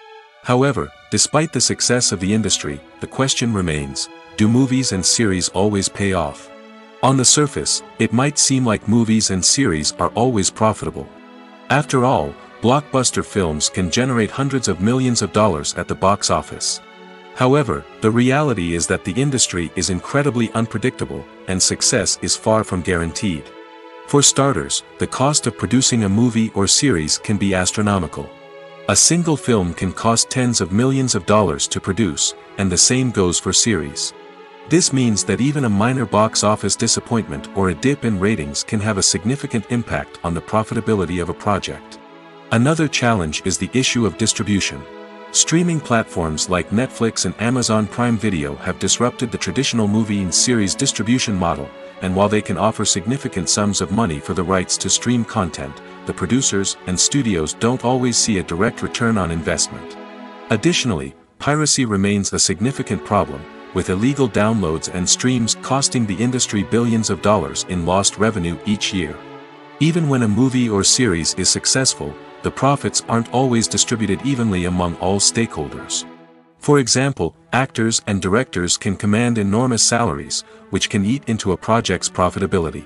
However, despite the success of the industry, the question remains, do movies and series always pay off? On the surface, it might seem like movies and series are always profitable. After all, blockbuster films can generate hundreds of millions of dollars at the box office. However, the reality is that the industry is incredibly unpredictable, and success is far from guaranteed. For starters, the cost of producing a movie or series can be astronomical. A single film can cost tens of millions of dollars to produce, and the same goes for series. This means that even a minor box office disappointment or a dip in ratings can have a significant impact on the profitability of a project. Another challenge is the issue of distribution. Streaming platforms like Netflix and Amazon Prime Video have disrupted the traditional movie and series distribution model, and while they can offer significant sums of money for the rights to stream content, the producers and studios don't always see a direct return on investment. Additionally, piracy remains a significant problem, with illegal downloads and streams costing the industry billions of dollars in lost revenue each year. Even when a movie or series is successful, the profits aren't always distributed evenly among all stakeholders. For example, actors and directors can command enormous salaries, which can eat into a project's profitability.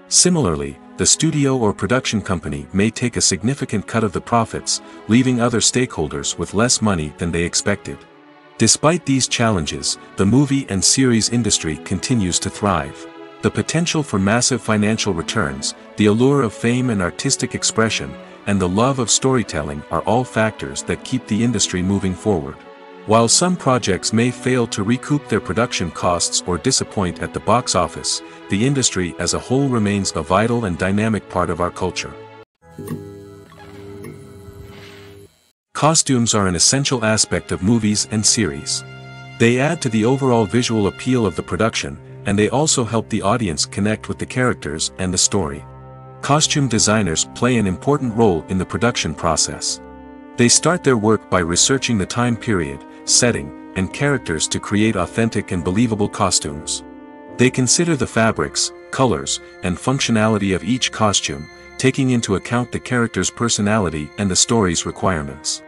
Similarly, the studio or production company may take a significant cut of the profits, leaving other stakeholders with less money than they expected. Despite these challenges, the movie and series industry continues to thrive. The potential for massive financial returns, the allure of fame and artistic expression, and the love of storytelling are all factors that keep the industry moving forward. While some projects may fail to recoup their production costs or disappoint at the box office, the industry as a whole remains a vital and dynamic part of our culture. Costumes are an essential aspect of movies and series. They add to the overall visual appeal of the production, and they also help the audience connect with the characters and the story. Costume designers play an important role in the production process. They start their work by researching the time period, setting, and characters to create authentic and believable costumes. They consider the fabrics, colors, and functionality of each costume, taking into account the character's personality and the story's requirements.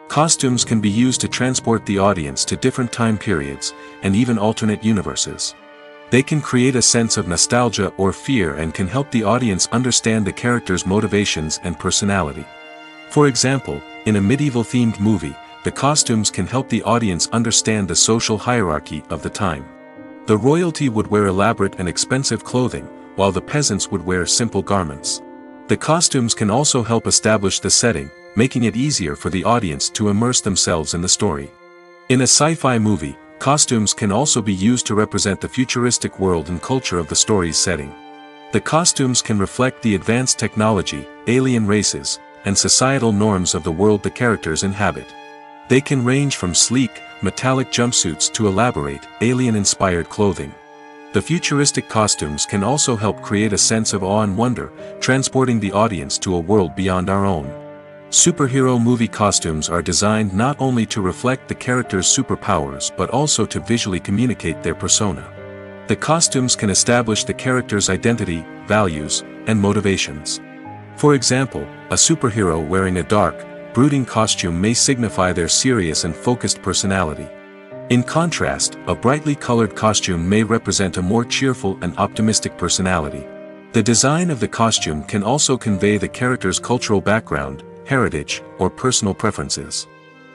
Costumes can be used to transport the audience to different time periods, and even alternate universes. They can create a sense of nostalgia or fear and can help the audience understand the character's motivations and personality. For example, in a medieval-themed movie, the costumes can help the audience understand the social hierarchy of the time. The royalty would wear elaborate and expensive clothing, while the peasants would wear simple garments. The costumes can also help establish the setting, making it easier for the audience to immerse themselves in the story. In a sci-fi movie, costumes can also be used to represent the futuristic world and culture of the story's setting. The costumes can reflect the advanced technology, alien races, and societal norms of the world the characters inhabit. They can range from sleek, metallic jumpsuits to elaborate, alien-inspired clothing. The futuristic costumes can also help create a sense of awe and wonder, transporting the audience to a world beyond our own. Superhero movie costumes are designed not only to reflect the character's superpowers but also to visually communicate their persona. The costumes can establish the character's identity, values, and motivations. For example, a superhero wearing a dark, brooding costume may signify their serious and focused personality. In contrast, a brightly colored costume may represent a more cheerful and optimistic personality. The design of the costume can also convey the character's cultural background, heritage, or personal preferences.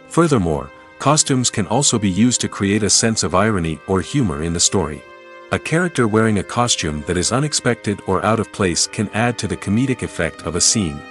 Furthermore, costumes can also be used to create a sense of irony or humor in the story. A character wearing a costume that is unexpected or out of place can add to the comedic effect of a scene.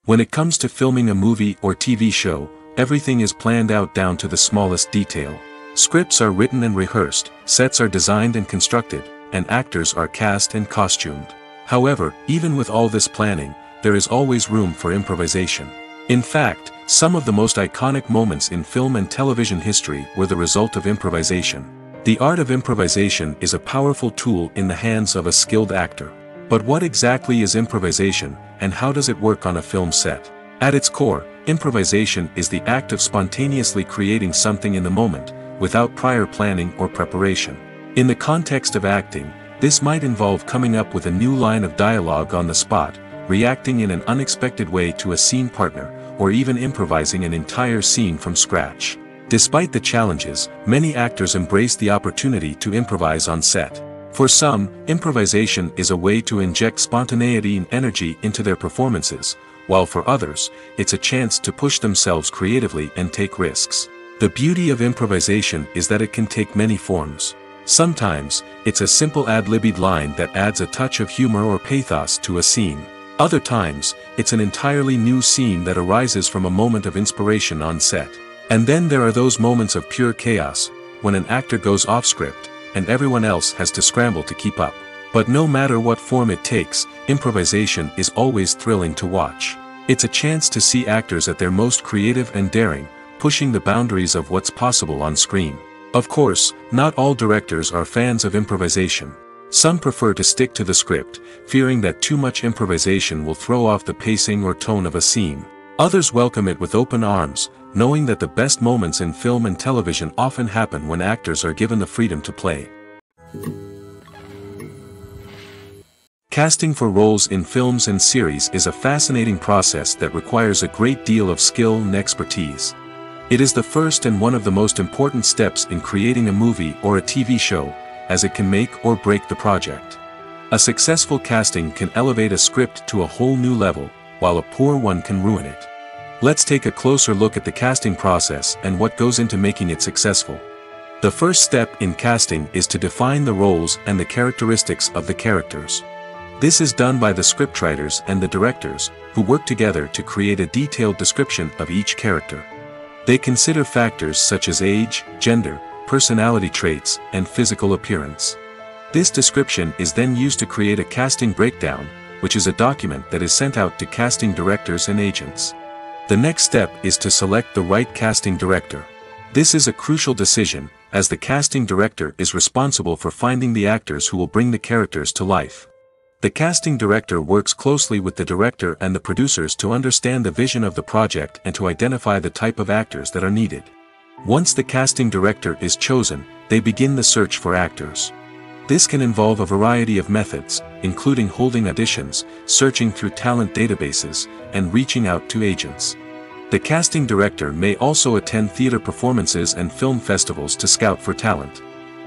When it comes to filming a movie or TV show, everything is planned out down to the smallest detail. Scripts are written and rehearsed, sets are designed and constructed, and actors are cast and costumed. However, even with all this planning, there is always room for improvisation. In fact, some of the most iconic moments in film and television history were the result of improvisation. The art of improvisation is a powerful tool in the hands of a skilled actor. But what exactly is improvisation, and how does it work on a film set? At its core, improvisation is the act of spontaneously creating something in the moment, without prior planning or preparation. In the context of acting, this might involve coming up with a new line of dialogue on the spot, reacting in an unexpected way to a scene partner, or even improvising an entire scene from scratch. Despite the challenges, many actors embrace the opportunity to improvise on set. For some, improvisation is a way to inject spontaneity and energy into their performances, while for others, it's a chance to push themselves creatively and take risks. The beauty of improvisation is that it can take many forms. Sometimes, it's a simple ad-libbed line that adds a touch of humor or pathos to a scene. Other times, it's an entirely new scene that arises from a moment of inspiration on set. And then there are those moments of pure chaos, when an actor goes off script, and everyone else has to scramble to keep up. But no matter what form it takes, improvisation is always thrilling to watch. It's a chance to see actors at their most creative and daring, pushing the boundaries of what's possible on screen. Of course, not all directors are fans of improvisation. Some prefer to stick to the script, fearing that too much improvisation will throw off the pacing or tone of a scene. Others welcome it with open arms, knowing that the best moments in film and television often happen when actors are given the freedom to play. Casting for roles in films and series is a fascinating process that requires a great deal of skill and expertise. It is the first and one of the most important steps in creating a movie or a TV show, as it can make or break the project. A successful casting can elevate a script to a whole new level, while a poor one can ruin it. Let's take a closer look at the casting process and what goes into making it successful. The first step in casting is to define the roles and the characteristics of the characters. This is done by the scriptwriters and the directors, who work together to create a detailed description of each character. They consider factors such as age, gender, personality traits, and physical appearance. This description is then used to create a casting breakdown, which is a document that is sent out to casting directors and agents. The next step is to select the right casting director. This is a crucial decision, as the casting director is responsible for finding the actors who will bring the characters to life. The casting director works closely with the director and the producers to understand the vision of the project and to identify the type of actors that are needed. Once the casting director is chosen, they begin the search for actors. This can involve a variety of methods, including holding auditions, searching through talent databases, and reaching out to agents. The casting director may also attend theater performances and film festivals to scout for talent.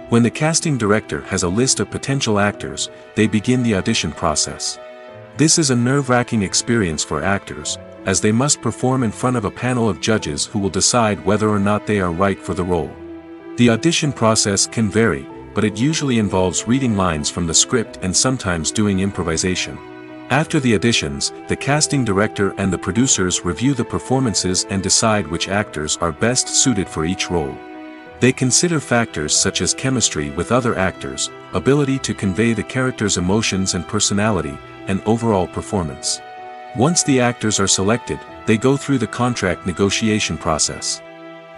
When the casting director has a list of potential actors, they begin the audition process. This is a nerve-wracking experience for actors, as they must perform in front of a panel of judges who will decide whether or not they are right for the role. The audition process can vary, but it usually involves reading lines from the script and sometimes doing improvisation. After the auditions, the casting director and the producers review the performances and decide which actors are best suited for each role. They consider factors such as chemistry with other actors, ability to convey the character's emotions and personality, and overall performance. Once the actors are selected, they go through the contract negotiation process.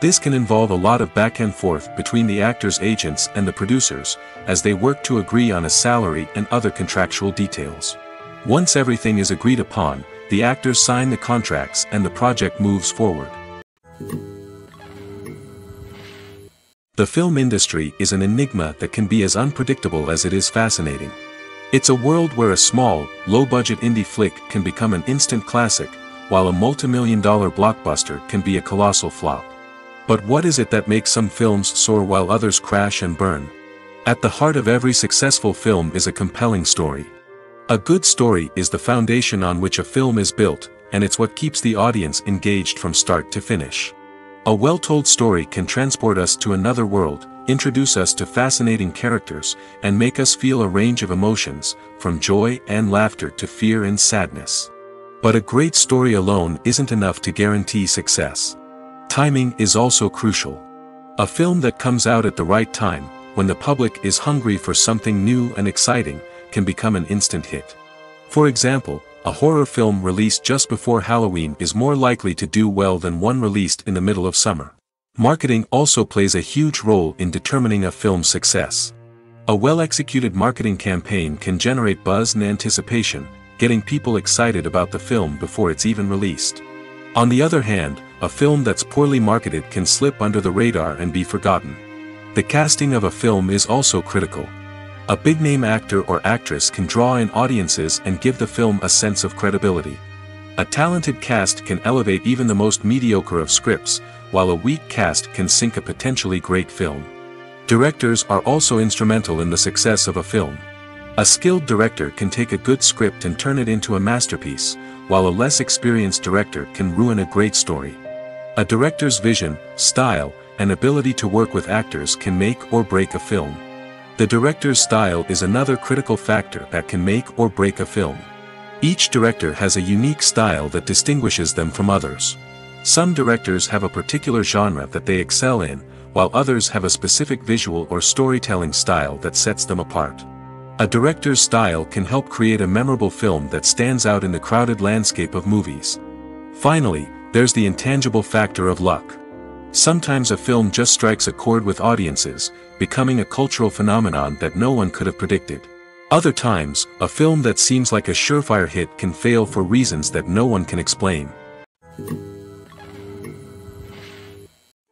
This can involve a lot of back and forth between the actors' agents and the producers, as they work to agree on a salary and other contractual details. Once everything is agreed upon, the actors sign the contracts and the project moves forward. The film industry is an enigma that can be as unpredictable as it is fascinating. It's a world where a small, low-budget indie flick can become an instant classic, while a multi-million-dollar blockbuster can be a colossal flop. But what is it that makes some films soar while others crash and burn? At the heart of every successful film is a compelling story. A good story is the foundation on which a film is built, and it's what keeps the audience engaged from start to finish. A well-told story can transport us to another world, introduce us to fascinating characters, and make us feel a range of emotions, from joy and laughter to fear and sadness. But a great story alone isn't enough to guarantee success. Timing is also crucial. A film that comes out at the right time, when the public is hungry for something new and exciting, can become an instant hit. For example, a horror film released just before Halloween is more likely to do well than one released in the middle of summer. Marketing also plays a huge role in determining a film's success. A well-executed marketing campaign can generate buzz and anticipation, getting people excited about the film before it's even released. On the other hand, a film that's poorly marketed can slip under the radar and be forgotten. The casting of a film is also critical. A big-name actor or actress can draw in audiences and give the film a sense of credibility. A talented cast can elevate even the most mediocre of scripts, while a weak cast can sink a potentially great film. Directors are also instrumental in the success of a film. A skilled director can take a good script and turn it into a masterpiece, while a less experienced director can ruin a great story. A director's vision, style, and ability to work with actors can make or break a film. The director's style is another critical factor that can make or break a film. Each director has a unique style that distinguishes them from others. Some directors have a particular genre that they excel in, while others have a specific visual or storytelling style that sets them apart. A director's style can help create a memorable film that stands out in the crowded landscape of movies. Finally, there's the intangible factor of luck. Sometimes a film just strikes a chord with audiences, becoming a cultural phenomenon that no one could have predicted. Other times, a film that seems like a surefire hit can fail for reasons that no one can explain.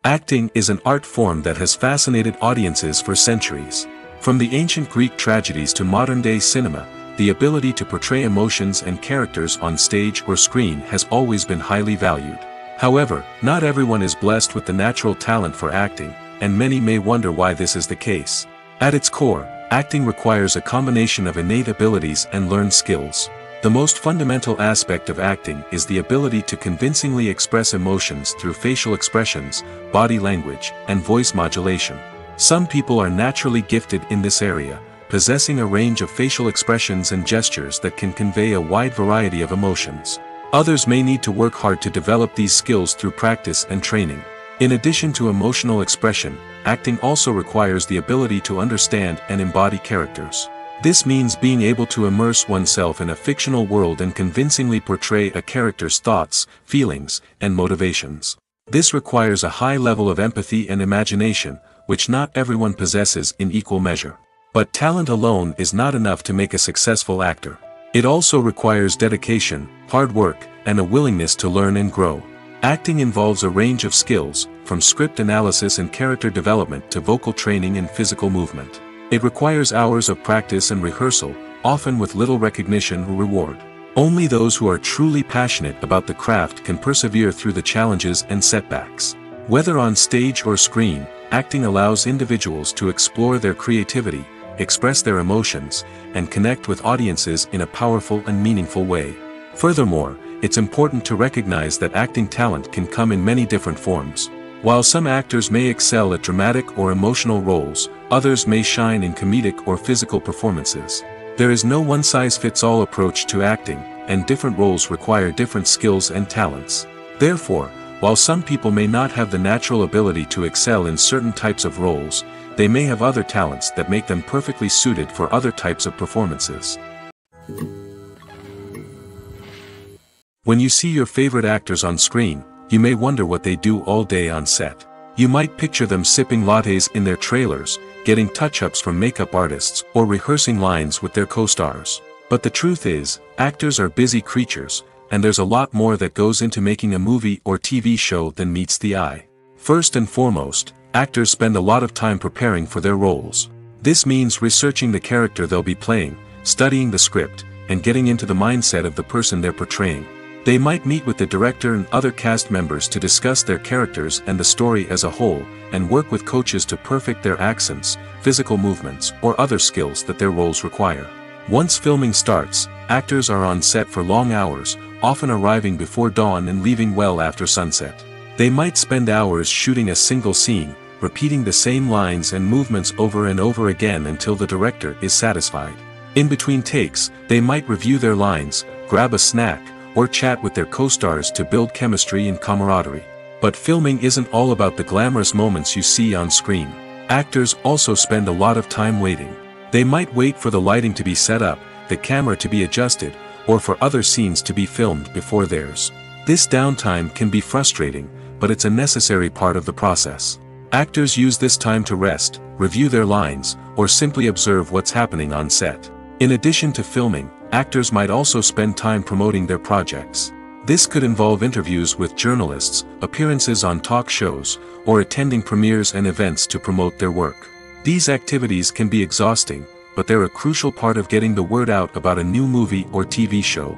Acting is an art form that has fascinated audiences for centuries. From the ancient Greek tragedies to modern-day cinema, the ability to portray emotions and characters on stage or screen has always been highly valued. However, not everyone is blessed with the natural talent for acting, and many may wonder why this is the case. At its core, acting requires a combination of innate abilities and learned skills. The most fundamental aspect of acting is the ability to convincingly express emotions through facial expressions, body language, and voice modulation. Some people are naturally gifted in this area, possessing a range of facial expressions and gestures that can convey a wide variety of emotions. Others may need to work hard to develop these skills through practice and training. In addition to emotional expression, acting also requires the ability to understand and embody characters. This means being able to immerse oneself in a fictional world and convincingly portray a character's thoughts, feelings, and motivations. This requires a high level of empathy and imagination, which not everyone possesses in equal measure. But talent alone is not enough to make a successful actor. It also requires dedication, hard work, and a willingness to learn and grow. Acting involves a range of skills, from script analysis and character development to vocal training and physical movement. It requires hours of practice and rehearsal, often with little recognition or reward. Only those who are truly passionate about the craft can persevere through the challenges and setbacks. Whether on stage or screen, acting allows individuals to explore their creativity, express their emotions, and connect with audiences in a powerful and meaningful way. Furthermore, it's important to recognize that acting talent can come in many different forms. While some actors may excel at dramatic or emotional roles, others may shine in comedic or physical performances. There is no one-size-fits-all approach to acting, and different roles require different skills and talents. Therefore, while some people may not have the natural ability to excel in certain types of roles, they may have other talents that make them perfectly suited for other types of performances. When you see your favorite actors on screen, you may wonder what they do all day on set. You might picture them sipping lattes in their trailers, getting touch-ups from makeup artists, or rehearsing lines with their co-stars. But the truth is, actors are busy creatures, and there's a lot more that goes into making a movie or TV show than meets the eye. First and foremost, actors spend a lot of time preparing for their roles. This means researching the character they'll be playing, studying the script, and getting into the mindset of the person they're portraying. They might meet with the director and other cast members to discuss their characters and the story as a whole, and work with coaches to perfect their accents, physical movements, or other skills that their roles require. Once filming starts, actors are on set for long hours, often arriving before dawn and leaving well after sunset. They might spend hours shooting a single scene, repeating the same lines and movements over and over again until the director is satisfied. In between takes, they might review their lines, grab a snack, or chat with their co-stars to build chemistry and camaraderie. But filming isn't all about the glamorous moments you see on screen. Actors also spend a lot of time waiting. They might wait for the lighting to be set up, the camera to be adjusted, or for other scenes to be filmed before theirs. This downtime can be frustrating, but it's a necessary part of the process. Actors use this time to rest, review their lines, or simply observe what's happening on set. In addition to filming, actors might also spend time promoting their projects. This could involve interviews with journalists, appearances on talk shows, or attending premieres and events to promote their work. These activities can be exhausting, but they're a crucial part of getting the word out about a new movie or TV show.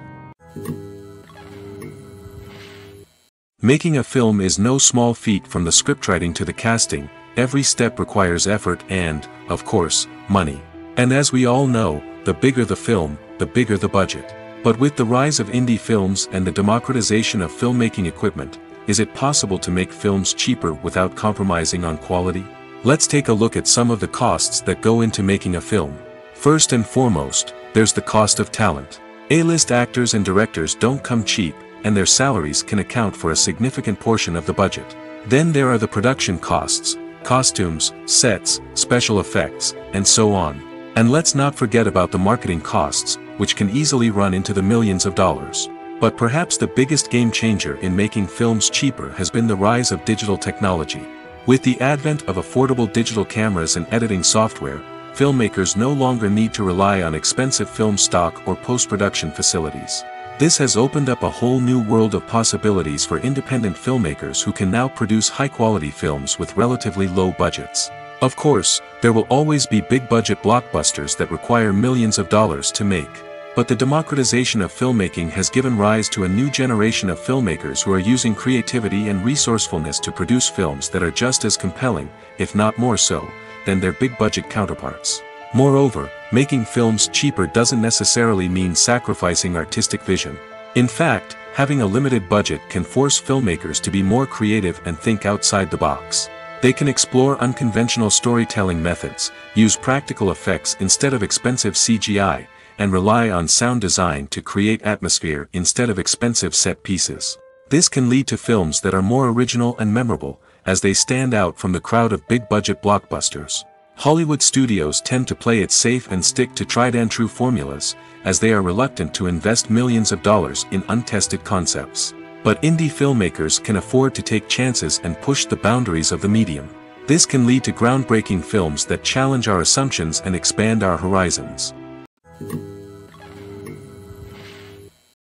Making a film is no small feat. From the scriptwriting to the casting, every step requires effort and, of course, money. And as we all know, the bigger the film, the bigger the budget. But with the rise of indie films and the democratization of filmmaking equipment, is it possible to make films cheaper without compromising on quality? Let's take a look at some of the costs that go into making a film. First and foremost, there's the cost of talent. A-list actors and directors don't come cheap, and their salaries can account for a significant portion of the budget. Then there are the production costs, costumes, sets, special effects, and so on. And let's not forget about the marketing costs, which can easily run into the millions of dollars. But perhaps the biggest game changer in making films cheaper has been the rise of digital technology. With the advent of affordable digital cameras and editing software, filmmakers no longer need to rely on expensive film stock or post-production facilities. This has opened up a whole new world of possibilities for independent filmmakers who can now produce high-quality films with relatively low budgets. Of course, there will always be big-budget blockbusters that require millions of dollars to make. But the democratization of filmmaking has given rise to a new generation of filmmakers who are using creativity and resourcefulness to produce films that are just as compelling, if not more so, than their big-budget counterparts. Moreover, making films cheaper doesn't necessarily mean sacrificing artistic vision. In fact, having a limited budget can force filmmakers to be more creative and think outside the box. They can explore unconventional storytelling methods, use practical effects instead of expensive CGI, and rely on sound design to create atmosphere instead of expensive set pieces. This can lead to films that are more original and memorable, as they stand out from the crowd of big-budget blockbusters. Hollywood studios tend to play it safe and stick to tried-and-true formulas, as they are reluctant to invest millions of dollars in untested concepts. But indie filmmakers can afford to take chances and push the boundaries of the medium. This can lead to groundbreaking films that challenge our assumptions and expand our horizons.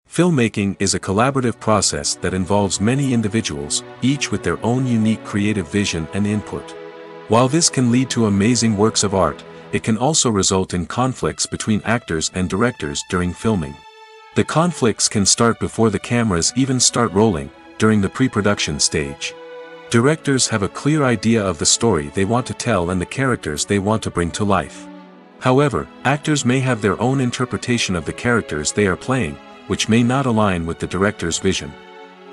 Filmmaking is a collaborative process that involves many individuals, each with their own unique creative vision and input. While this can lead to amazing works of art, it can also result in conflicts between actors and directors during filming. The conflicts can start before the cameras even start rolling, during the pre-production stage. Directors have a clear idea of the story they want to tell and the characters they want to bring to life. However, actors may have their own interpretation of the characters they are playing, which may not align with the director's vision.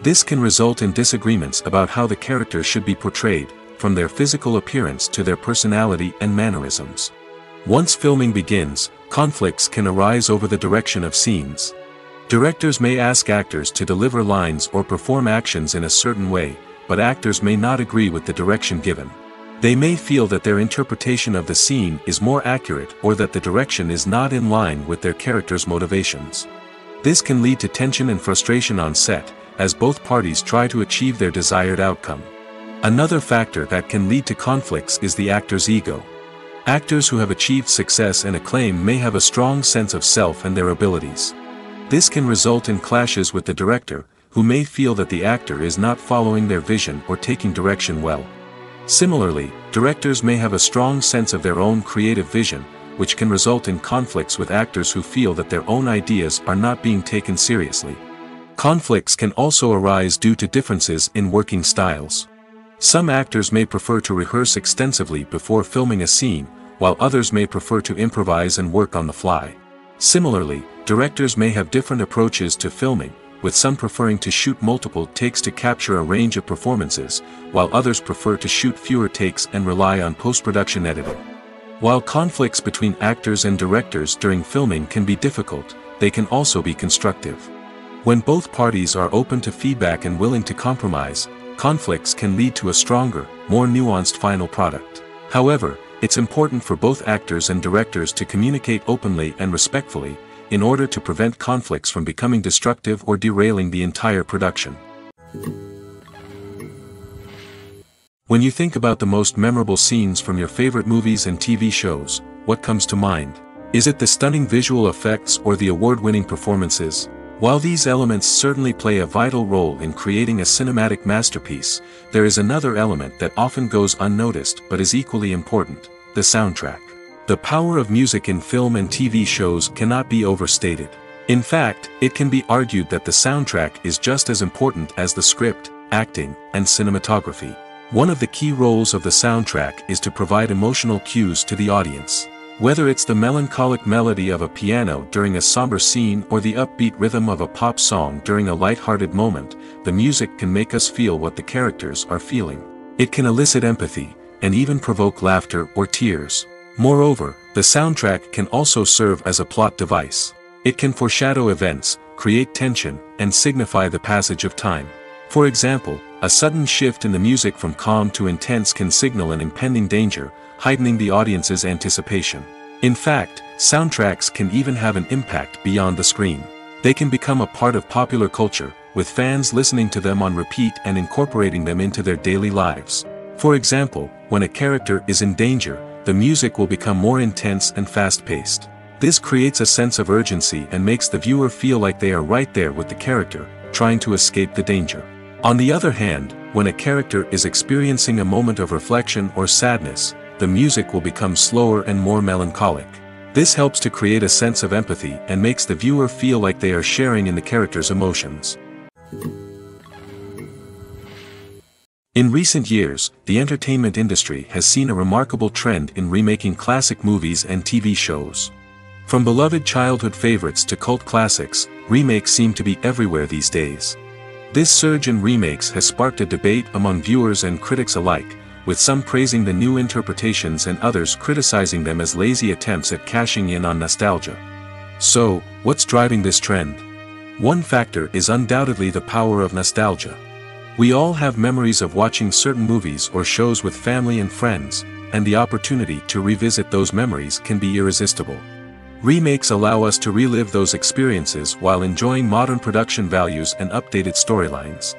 This can result in disagreements about how the characters should be portrayed, from their physical appearance to their personality and mannerisms. Once filming begins, Conflicts can arise over the direction of scenes. Directors may ask actors to deliver lines or perform actions in a certain way, but actors may not agree with the direction given. They may feel that their interpretation of the scene is more accurate or that the direction is not in line with their character's motivations. This can lead to tension and frustration on set, as both parties try to achieve their desired outcome. Another factor that can lead to conflicts is the actor's ego. Actors who have achieved success and acclaim may have a strong sense of self and their abilities. This can result in clashes with the director, who may feel that the actor is not following their vision or taking direction well. Similarly, directors may have a strong sense of their own creative vision, which can result in conflicts with actors who feel that their own ideas are not being taken seriously. Conflicts can also arise due to differences in working styles. Some actors may prefer to rehearse extensively before filming a scene, while others may prefer to improvise and work on the fly. Similarly, directors may have different approaches to filming, with some preferring to shoot multiple takes to capture a range of performances, while others prefer to shoot fewer takes and rely on post-production editing. While conflicts between actors and directors during filming can be difficult, they can also be constructive. When both parties are open to feedback and willing to compromise, conflicts can lead to a stronger, more nuanced final product. However, it's important for both actors and directors to communicate openly and respectfully, in order to prevent conflicts from becoming destructive or derailing the entire production. When you think about the most memorable scenes from your favorite movies and TV shows, what comes to mind? Is it the stunning visual effects or the award-winning performances? While these elements certainly play a vital role in creating a cinematic masterpiece, there is another element that often goes unnoticed but is equally important: the soundtrack. The power of music in film and TV shows cannot be overstated. In fact, it can be argued that the soundtrack is just as important as the script, acting, and cinematography. One of the key roles of the soundtrack is to provide emotional cues to the audience. Whether it's the melancholic melody of a piano during a somber scene or the upbeat rhythm of a pop song during a light-hearted moment, the music can make us feel what the characters are feeling. It can elicit empathy, and even provoke laughter or tears. Moreover, the soundtrack can also serve as a plot device. It can foreshadow events, create tension, and signify the passage of time. For example, a sudden shift in the music from calm to intense can signal an impending danger, heightening the audience's anticipation. In fact, soundtracks can even have an impact beyond the screen. They can become a part of popular culture, with fans listening to them on repeat and incorporating them into their daily lives. For example, when a character is in danger, the music will become more intense and fast-paced. This creates a sense of urgency and makes the viewer feel like they are right there with the character, trying to escape the danger. On the other hand, when a character is experiencing a moment of reflection or sadness, the music will become slower and more melancholic. This helps to create a sense of empathy and makes the viewer feel like they are sharing in the character's emotions. In recent years, the entertainment industry has seen a remarkable trend in remaking classic movies and TV shows. From beloved childhood favorites to cult classics, remakes seem to be everywhere these days. This surge in remakes has sparked a debate among viewers and critics alike, with some praising the new interpretations and others criticizing them as lazy attempts at cashing in on nostalgia. So, what's driving this trend? One factor is undoubtedly the power of nostalgia. We all have memories of watching certain movies or shows with family and friends, and the opportunity to revisit those memories can be irresistible. Remakes allow us to relive those experiences while enjoying modern production values and updated storylines.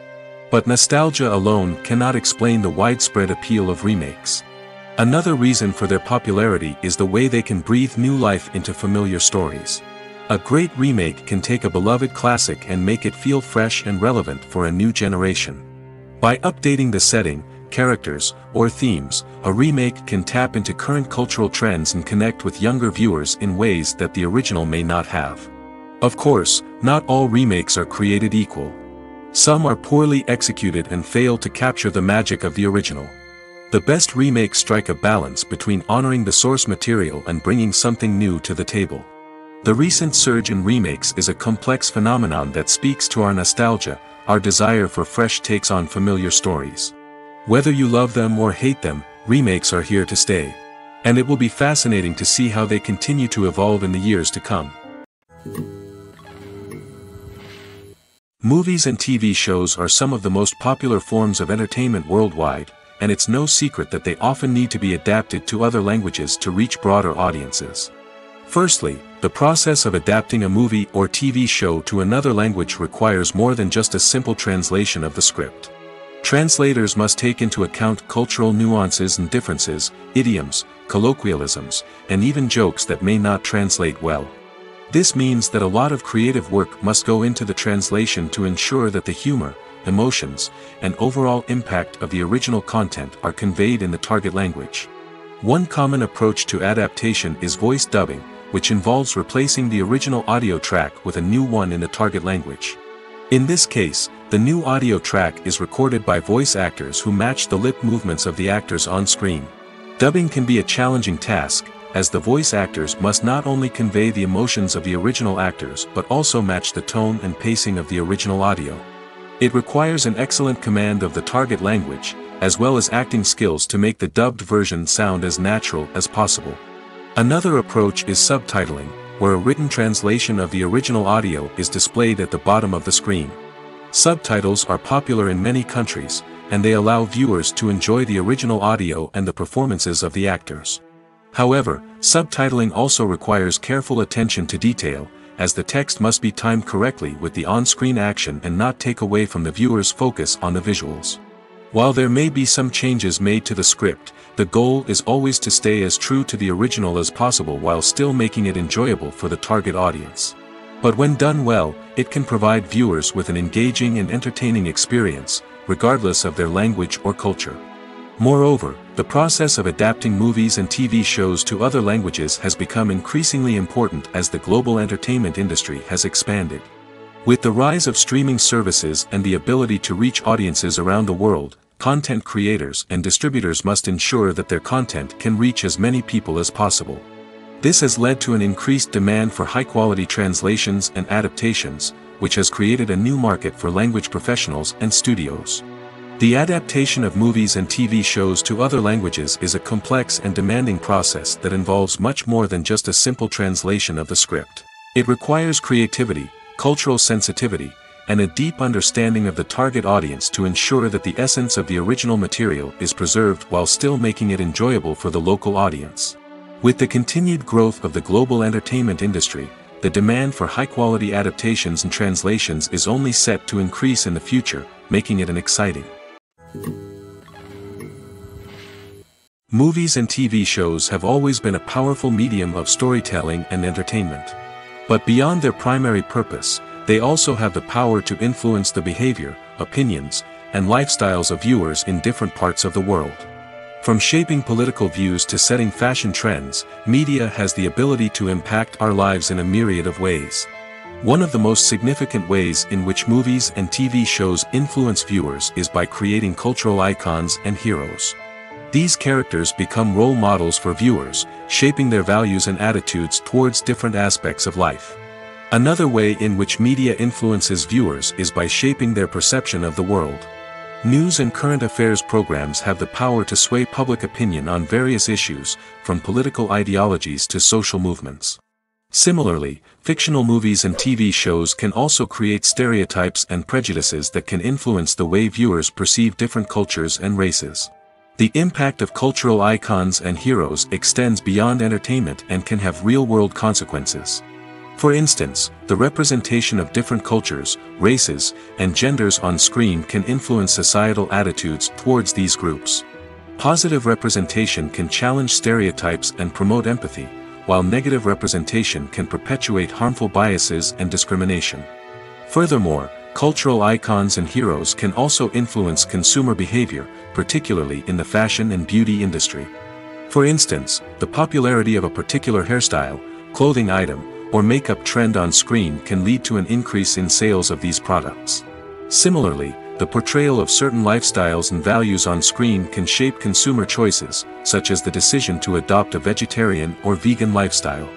But nostalgia alone cannot explain the widespread appeal of remakes. Another reason for their popularity is the way they can breathe new life into familiar stories. A great remake can take a beloved classic and make it feel fresh and relevant for a new generation. By updating the setting, characters, or themes, a remake can tap into current cultural trends and connect with younger viewers in ways that the original may not have. Of course, not all remakes are created equal. Some are poorly executed and fail to capture the magic of the original. The best remakes strike a balance between honoring the source material and bringing something new to the table. The recent surge in remakes is a complex phenomenon that speaks to our nostalgia, our desire for fresh takes on familiar stories. Whether you love them or hate them, remakes are here to stay. And it will be fascinating to see how they continue to evolve in the years to come. Movies and TV shows are some of the most popular forms of entertainment worldwide, and it's no secret that they often need to be adapted to other languages to reach broader audiences. Firstly, the process of adapting a movie or TV show to another language requires more than just a simple translation of the script. Translators must take into account cultural nuances and differences, idioms, colloquialisms, and even jokes that may not translate well. This means that a lot of creative work must go into the translation to ensure that the humor, emotions, and overall impact of the original content are conveyed in the target language. One common approach to adaptation is voice dubbing, which involves replacing the original audio track with a new one in the target language. In this case, the new audio track is recorded by voice actors who match the lip movements of the actors on screen. Dubbing can be a challenging task, as the voice actors must not only convey the emotions of the original actors but also match the tone and pacing of the original audio. It requires an excellent command of the target language, as well as acting skills to make the dubbed version sound as natural as possible. Another approach is subtitling, where a written translation of the original audio is displayed at the bottom of the screen. Subtitles are popular in many countries, and they allow viewers to enjoy the original audio and the performances of the actors. However, subtitling also requires careful attention to detail, as the text must be timed correctly with the on-screen action and not take away from the viewer's focus on the visuals. While there may be some changes made to the script, the goal is always to stay as true to the original as possible while still making it enjoyable for the target audience. But when done well, it can provide viewers with an engaging and entertaining experience, regardless of their language or culture. Moreover, the process of adapting movies and TV shows to other languages has become increasingly important as the global entertainment industry has expanded. With the rise of streaming services and the ability to reach audiences around the world, content creators and distributors must ensure that their content can reach as many people as possible. This has led to an increased demand for high-quality translations and adaptations, which has created a new market for language professionals and studios. The adaptation of movies and TV shows to other languages is a complex and demanding process that involves much more than just a simple translation of the script. It requires creativity, cultural sensitivity, and a deep understanding of the target audience to ensure that the essence of the original material is preserved while still making it enjoyable for the local audience. With the continued growth of the global entertainment industry, the demand for high-quality adaptations and translations is only set to increase in the future, making it an exciting. Movies and TV shows have always been a powerful medium of storytelling and entertainment. But beyond their primary purpose, they also have the power to influence the behavior, opinions, and lifestyles of viewers in different parts of the world. From shaping political views to setting fashion trends, media has the ability to impact our lives in a myriad of ways. One of the most significant ways in which movies and TV shows influence viewers is by creating cultural icons and heroes. These characters become role models for viewers, shaping their values and attitudes towards different aspects of life. Another way in which media influences viewers is by shaping their perception of the world. News and current affairs programs have the power to sway public opinion on various issues, from political ideologies to social movements. Similarly, fictional movies and TV shows can also create stereotypes and prejudices that can influence the way viewers perceive different cultures and races. The impact of cultural icons and heroes extends beyond entertainment and can have real-world consequences. For instance, the representation of different cultures, races, and genders on screen can influence societal attitudes towards these groups. Positive representation can challenge stereotypes and promote empathy, while negative representation can perpetuate harmful biases and discrimination. Furthermore, cultural icons and heroes can also influence consumer behavior, particularly in the fashion and beauty industry. For instance, the popularity of a particular hairstyle, clothing item, or makeup trend on screen can lead to an increase in sales of these products. Similarly, the portrayal of certain lifestyles and values on screen can shape consumer choices, such as the decision to adopt a vegetarian or vegan lifestyle.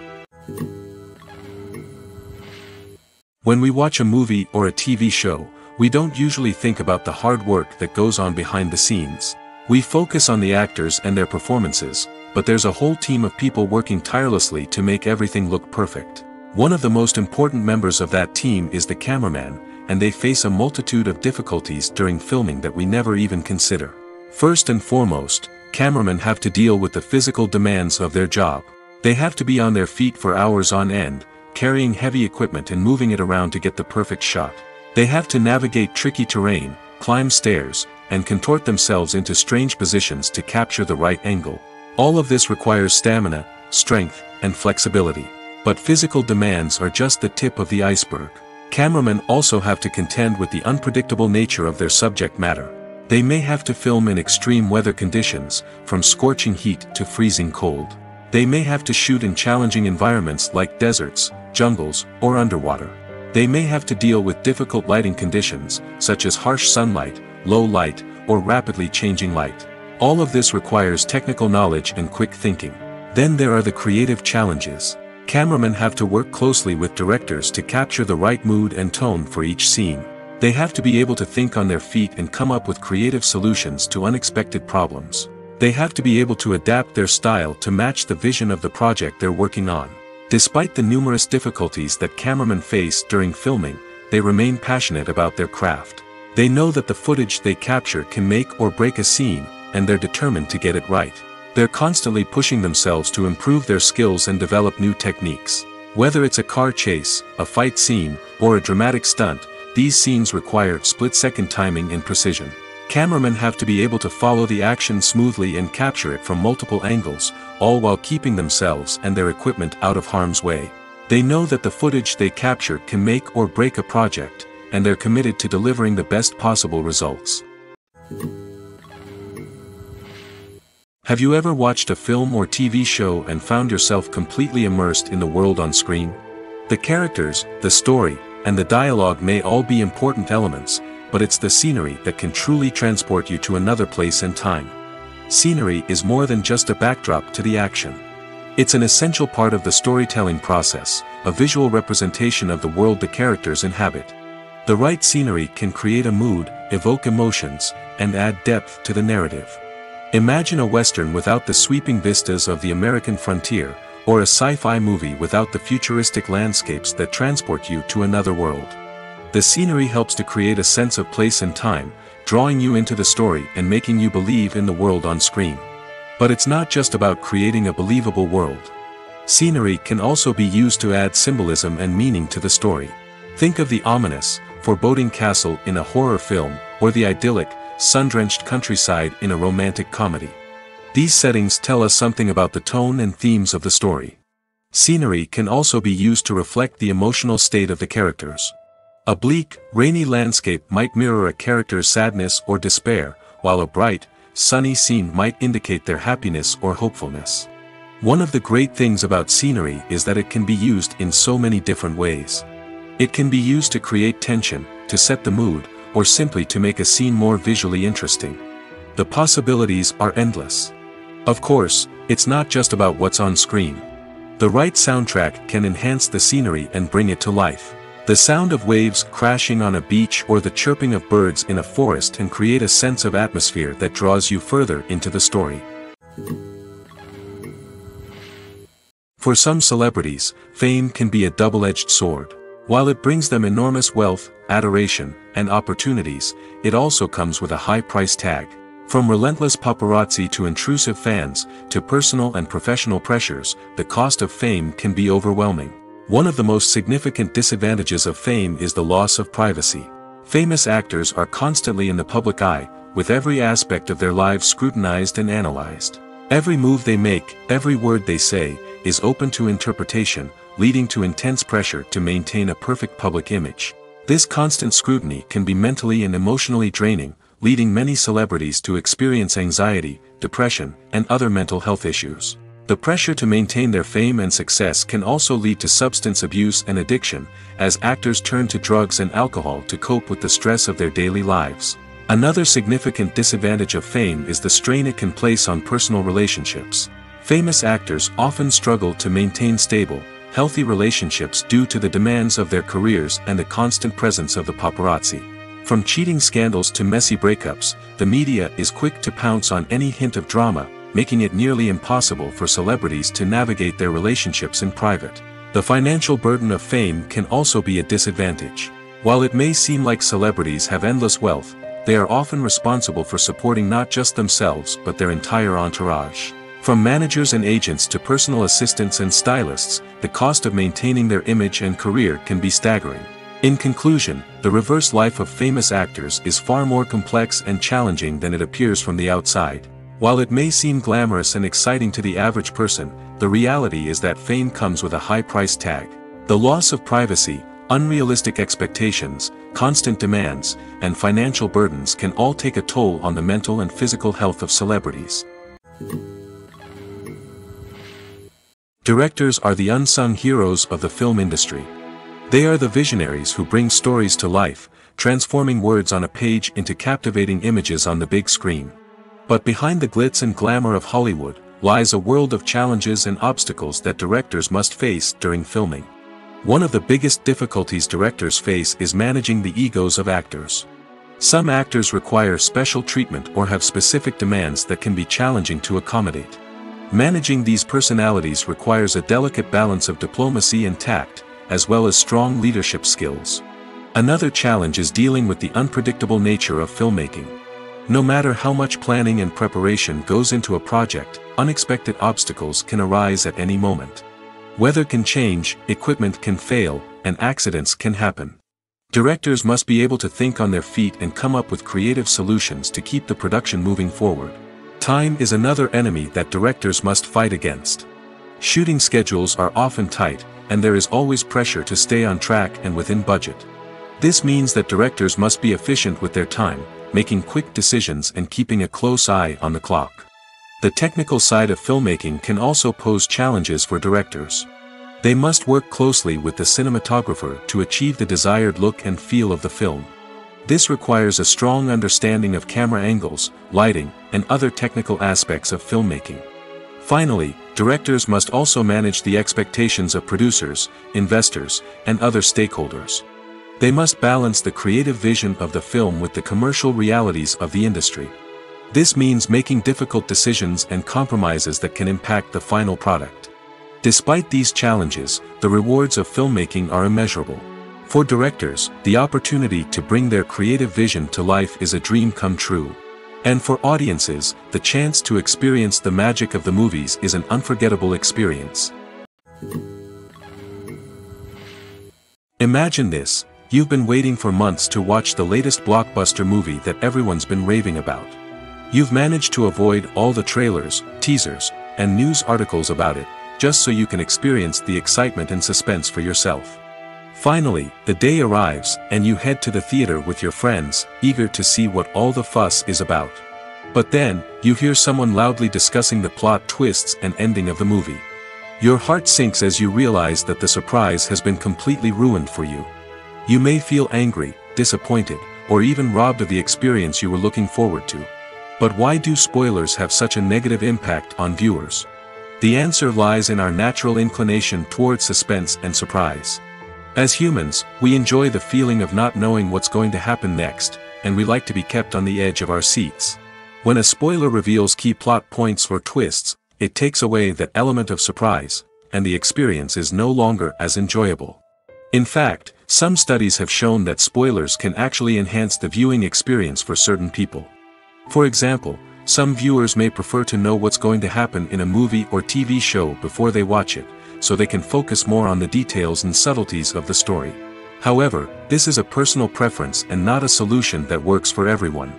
When we watch a movie or a TV show, we don't usually think about the hard work that goes on behind the scenes. We focus on the actors and their performances, but there's a whole team of people working tirelessly to make everything look perfect. One of the most important members of that team is the cameraman, and they face a multitude of difficulties during filming that we never even consider. First and foremost, cameramen have to deal with the physical demands of their job. They have to be on their feet for hours on end, carrying heavy equipment and moving it around to get the perfect shot. They have to navigate tricky terrain, climb stairs, and contort themselves into strange positions to capture the right angle. All of this requires stamina, strength, and flexibility. But physical demands are just the tip of the iceberg. Cameramen also have to contend with the unpredictable nature of their subject matter. They may have to film in extreme weather conditions, from scorching heat to freezing cold. They may have to shoot in challenging environments like deserts, jungles, or underwater. They may have to deal with difficult lighting conditions, such as harsh sunlight, low light, or rapidly changing light. All of this requires technical knowledge and quick thinking. Then there are the creative challenges. Cameramen have to work closely with directors to capture the right mood and tone for each scene. They have to be able to think on their feet and come up with creative solutions to unexpected problems. They have to be able to adapt their style to match the vision of the project they're working on. Despite the numerous difficulties that cameramen face during filming, they remain passionate about their craft. They know that the footage they capture can make or break a scene, and they're determined to get it right. They're constantly pushing themselves to improve their skills and develop new techniques. Whether it's a car chase, a fight scene, or a dramatic stunt, these scenes require split-second timing and precision. Cameramen have to be able to follow the action smoothly and capture it from multiple angles, all while keeping themselves and their equipment out of harm's way. They know that the footage they capture can make or break a project, and they're committed to delivering the best possible results. Have you ever watched a film or TV show and found yourself completely immersed in the world on screen? The characters, the story, and the dialogue may all be important elements, but it's the scenery that can truly transport you to another place and time. Scenery is more than just a backdrop to the action. It's an essential part of the storytelling process, a visual representation of the world the characters inhabit. The right scenery can create a mood, evoke emotions, and add depth to the narrative. Imagine a Western without the sweeping vistas of the American frontier, or a sci-fi movie without the futuristic landscapes that transport you to another world. The scenery helps to create a sense of place and time, drawing you into the story and making you believe in the world on screen. But it's not just about creating a believable world. Scenery can also be used to add symbolism and meaning to the story. Think of the ominous, foreboding castle in a horror film, or the idyllic, sun-drenched countryside in a romantic comedy. These settings tell us something about the tone and themes of the story. Scenery can also be used to reflect the emotional state of the characters. A bleak, rainy landscape might mirror a character's sadness or despair, while a bright, sunny scene might indicate their happiness or hopefulness. One of the great things about scenery is that it can be used in so many different ways. It can be used to create tension, to set the mood, or simply to make a scene more visually interesting. The possibilities are endless. Of course, it's not just about what's on screen. The right soundtrack can enhance the scenery and bring it to life. The sound of waves crashing on a beach or the chirping of birds in a forest can create a sense of atmosphere that draws you further into the story. For some celebrities, fame can be a double-edged sword. While it brings them enormous wealth, adoration, and opportunities, it also comes with a high price tag. From relentless paparazzi to intrusive fans, to personal and professional pressures, the cost of fame can be overwhelming. One of the most significant disadvantages of fame is the loss of privacy. Famous actors are constantly in the public eye, with every aspect of their lives scrutinized and analyzed. Every move they make, every word they say, is open to interpretation, leading to intense pressure to maintain a perfect public image. This constant scrutiny can be mentally and emotionally draining, leading many celebrities to experience anxiety, depression, and other mental health issues. The pressure to maintain their fame and success can also lead to substance abuse and addiction, as actors turn to drugs and alcohol to cope with the stress of their daily lives. Another significant disadvantage of fame is the strain it can place on personal relationships. Famous actors often struggle to maintain stable, healthy relationships due to the demands of their careers and the constant presence of the paparazzi. From cheating scandals to messy breakups, the media is quick to pounce on any hint of drama, making it nearly impossible for celebrities to navigate their relationships in private. The financial burden of fame can also be a disadvantage. While it may seem like celebrities have endless wealth, they are often responsible for supporting not just themselves but their entire entourage. From managers and agents to personal assistants and stylists, the cost of maintaining their image and career can be staggering. In conclusion, the reverse life of famous actors is far more complex and challenging than it appears from the outside. While it may seem glamorous and exciting to the average person, the reality is that fame comes with a high price tag. The loss of privacy, unrealistic expectations, constant demands, and financial burdens can all take a toll on the mental and physical health of celebrities. Directors are the unsung heroes of the film industry. They are the visionaries who bring stories to life, transforming words on a page into captivating images on the big screen. But behind the glitz and glamour of Hollywood lies a world of challenges and obstacles that directors must face during filming. One of the biggest difficulties directors face is managing the egos of actors. Some actors require special treatment or have specific demands that can be challenging to accommodate. Managing these personalities requires a delicate balance of diplomacy and tact, as well as strong leadership skills. Another challenge is dealing with the unpredictable nature of filmmaking. No matter how much planning and preparation goes into a project, unexpected obstacles can arise at any moment. Weather can change, equipment can fail, and accidents can happen. Directors must be able to think on their feet and come up with creative solutions to keep the production moving forward. Time is another enemy that directors must fight against. Shooting schedules are often tight, and there is always pressure to stay on track and within budget. This means that directors must be efficient with their time, making quick decisions and keeping a close eye on the clock. The technical side of filmmaking can also pose challenges for directors. They must work closely with the cinematographer to achieve the desired look and feel of the film. This requires a strong understanding of camera angles, lighting, and other technical aspects of filmmaking. Finally, directors must also manage the expectations of producers, investors, and other stakeholders. They must balance the creative vision of the film with the commercial realities of the industry. This means making difficult decisions and compromises that can impact the final product. Despite these challenges, the rewards of filmmaking are immeasurable. For directors, the opportunity to bring their creative vision to life is a dream come true. And for audiences, the chance to experience the magic of the movies is an unforgettable experience. Imagine this: you've been waiting for months to watch the latest blockbuster movie that everyone's been raving about. You've managed to avoid all the trailers, teasers, and news articles about it, just so you can experience the excitement and suspense for yourself. Finally, the day arrives, and you head to the theater with your friends, eager to see what all the fuss is about. But then, you hear someone loudly discussing the plot twists and ending of the movie. Your heart sinks as you realize that the surprise has been completely ruined for you. You may feel angry, disappointed, or even robbed of the experience you were looking forward to. But why do spoilers have such a negative impact on viewers? The answer lies in our natural inclination toward suspense and surprise. As humans, we enjoy the feeling of not knowing what's going to happen next, and we like to be kept on the edge of our seats. When a spoiler reveals key plot points or twists, it takes away that element of surprise, and the experience is no longer as enjoyable. In fact, some studies have shown that spoilers can actually enhance the viewing experience for certain people. For example, some viewers may prefer to know what's going to happen in a movie or TV show before they watch it, so they can focus more on the details and subtleties of the story. However, this is a personal preference and not a solution that works for everyone.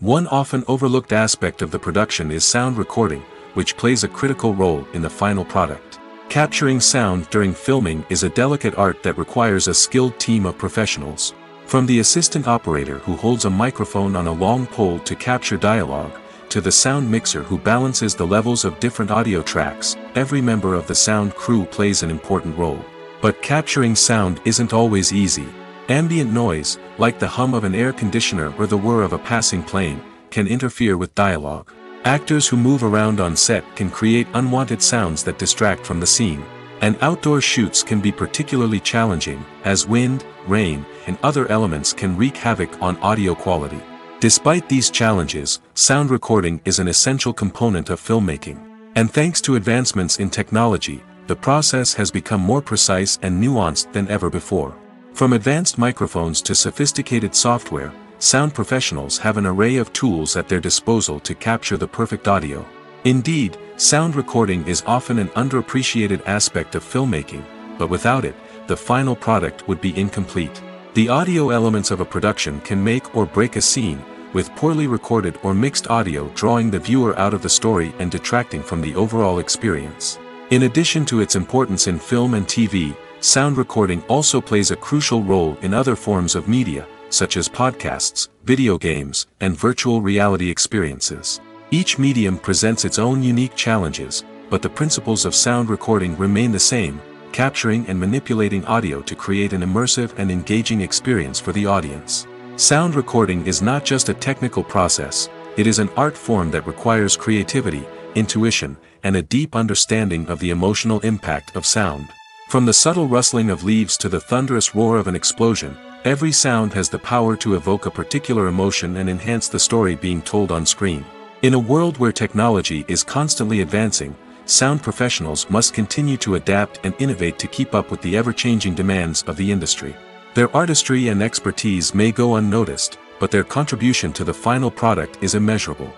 One often overlooked aspect of the production is sound recording, which plays a critical role in the final product. Capturing sound during filming is a delicate art that requires a skilled team of professionals. From the assistant operator who holds a microphone on a long pole to capture dialogue, to the sound mixer who balances the levels of different audio tracks, every member of the sound crew plays an important role. But capturing sound isn't always easy. Ambient noise, like the hum of an air conditioner or the whir of a passing plane, can interfere with dialogue. Actors who move around on set can create unwanted sounds that distract from the scene. And outdoor shoots can be particularly challenging, as wind, rain, and other elements can wreak havoc on audio quality. Despite these challenges, sound recording is an essential component of filmmaking. And thanks to advancements in technology, the process has become more precise and nuanced than ever before. From advanced microphones to sophisticated software, sound professionals have an array of tools at their disposal to capture the perfect audio. Indeed, sound recording is often an underappreciated aspect of filmmaking, but without it, the final product would be incomplete. The audio elements of a production can make or break a scene, with poorly recorded or mixed audio drawing the viewer out of the story and detracting from the overall experience. In addition to its importance in film and TV, sound recording also plays a crucial role in other forms of media, such as podcasts, video games, and virtual reality experiences. Each medium presents its own unique challenges, but the principles of sound recording remain the same, capturing and manipulating audio to create an immersive and engaging experience for the audience. Sound recording is not just a technical process, it is an art form that requires creativity, intuition, and a deep understanding of the emotional impact of sound. From the subtle rustling of leaves to the thunderous roar of an explosion, every sound has the power to evoke a particular emotion and enhance the story being told on screen. In a world where technology is constantly advancing, sound professionals must continue to adapt and innovate to keep up with the ever-changing demands of the industry. Their artistry and expertise may go unnoticed, but their contribution to the final product is immeasurable.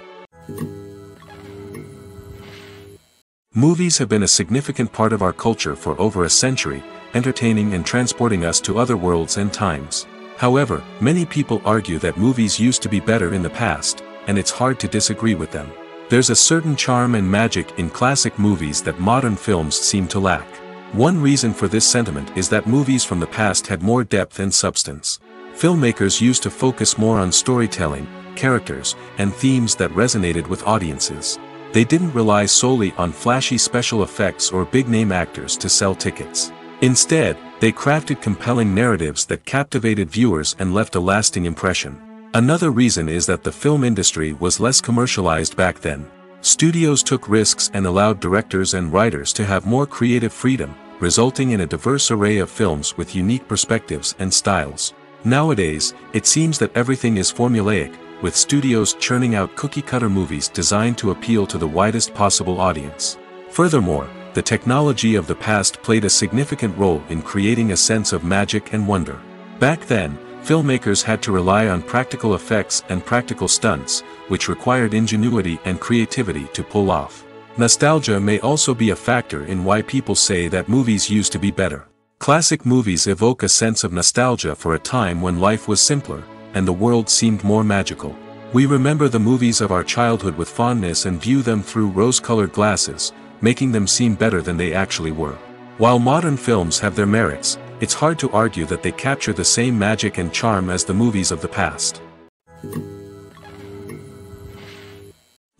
Movies have been a significant part of our culture for over a century, entertaining and transporting us to other worlds and times. However, many people argue that movies used to be better in the past, and it's hard to disagree with them. There's a certain charm and magic in classic movies that modern films seem to lack. One reason for this sentiment is that movies from the past had more depth and substance. Filmmakers used to focus more on storytelling, characters, and themes that resonated with audiences. They didn't rely solely on flashy special effects or big-name actors to sell tickets. Instead, they crafted compelling narratives that captivated viewers and left a lasting impression. Another reason is that the film industry was less commercialized back then. Studios took risks and allowed directors and writers to have more creative freedom, resulting in a diverse array of films with unique perspectives and styles. Nowadays, it seems that everything is formulaic, with studios churning out cookie-cutter movies designed to appeal to the widest possible audience. Furthermore, the technology of the past played a significant role in creating a sense of magic and wonder. Back then, filmmakers had to rely on practical effects and practical stunts, which required ingenuity and creativity to pull off. Nostalgia may also be a factor in why people say that movies used to be better. Classic movies evoke a sense of nostalgia for a time when life was simpler, and the world seemed more magical. We remember the movies of our childhood with fondness and view them through rose-colored glasses, making them seem better than they actually were. While modern films have their merits, it's hard to argue that they capture the same magic and charm as the movies of the past.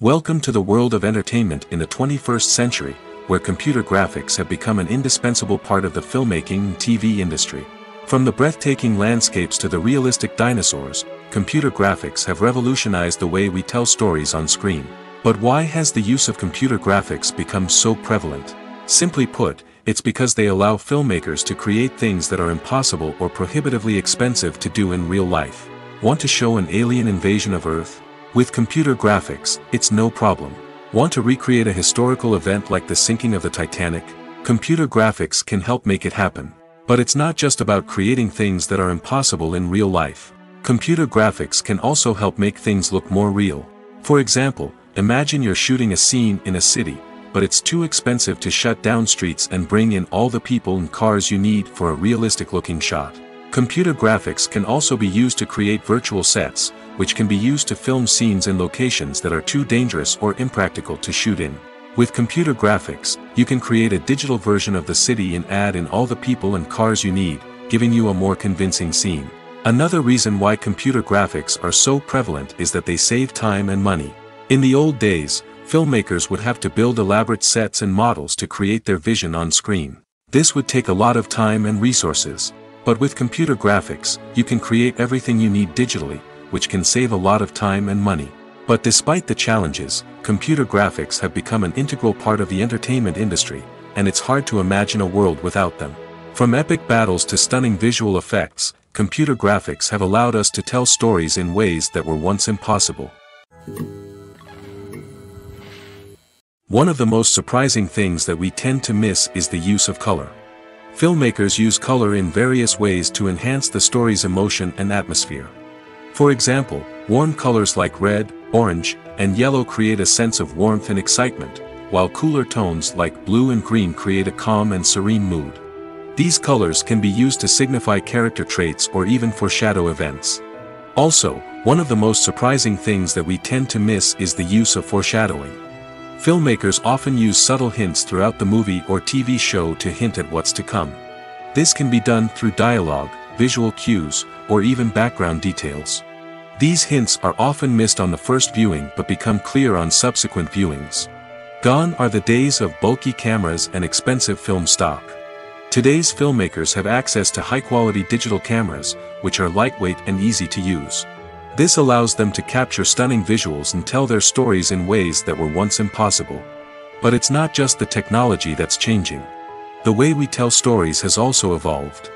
Welcome to the world of entertainment in the 21st century, where computer graphics have become an indispensable part of the filmmaking and TV industry. From the breathtaking landscapes to the realistic dinosaurs, computer graphics have revolutionized the way we tell stories on screen. But why has the use of computer graphics become so prevalent? Simply put, it's because they allow filmmakers to create things that are impossible or prohibitively expensive to do in real life. Want to show an alien invasion of Earth? With computer graphics, it's no problem. Want to recreate a historical event like the sinking of the Titanic? Computer graphics can help make it happen. But it's not just about creating things that are impossible in real life. Computer graphics can also help make things look more real. For example, imagine you're shooting a scene in a city, but it's too expensive to shut down streets and bring in all the people and cars you need for a realistic-looking shot. Computer graphics can also be used to create virtual sets, which can be used to film scenes in locations that are too dangerous or impractical to shoot in. With computer graphics, you can create a digital version of the city and add in all the people and cars you need, giving you a more convincing scene. Another reason why computer graphics are so prevalent is that they save time and money. In the old days, filmmakers would have to build elaborate sets and models to create their vision on screen. This would take a lot of time and resources. But with computer graphics, you can create everything you need digitally, which can save a lot of time and money. But despite the challenges, computer graphics have become an integral part of the entertainment industry, and it's hard to imagine a world without them. From epic battles to stunning visual effects, computer graphics have allowed us to tell stories in ways that were once impossible. One of the most surprising things that we tend to miss is the use of color. Filmmakers use color in various ways to enhance the story's emotion and atmosphere. For example, warm colors like red, orange, and yellow create a sense of warmth and excitement, while cooler tones like blue and green create a calm and serene mood. These colors can be used to signify character traits or even foreshadow events. Also, one of the most surprising things that we tend to miss is the use of foreshadowing. Filmmakers often use subtle hints throughout the movie or TV show to hint at what's to come. This can be done through dialogue, visual cues, or even background details. These hints are often missed on the first viewing but become clear on subsequent viewings. Gone are the days of bulky cameras and expensive film stock. Today's filmmakers have access to high-quality digital cameras, which are lightweight and easy to use. This allows them to capture stunning visuals and tell their stories in ways that were once impossible. But it's not just the technology that's changing. The way we tell stories has also evolved.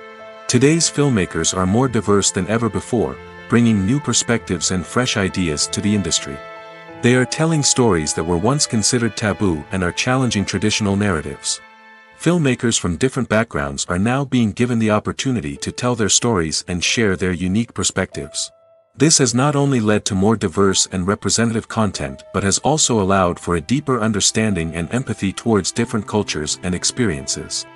Today's filmmakers are more diverse than ever before, bringing new perspectives and fresh ideas to the industry. They are telling stories that were once considered taboo and are challenging traditional narratives. Filmmakers from different backgrounds are now being given the opportunity to tell their stories and share their unique perspectives. This has not only led to more diverse and representative content but has also allowed for a deeper understanding and empathy towards different cultures and experiences.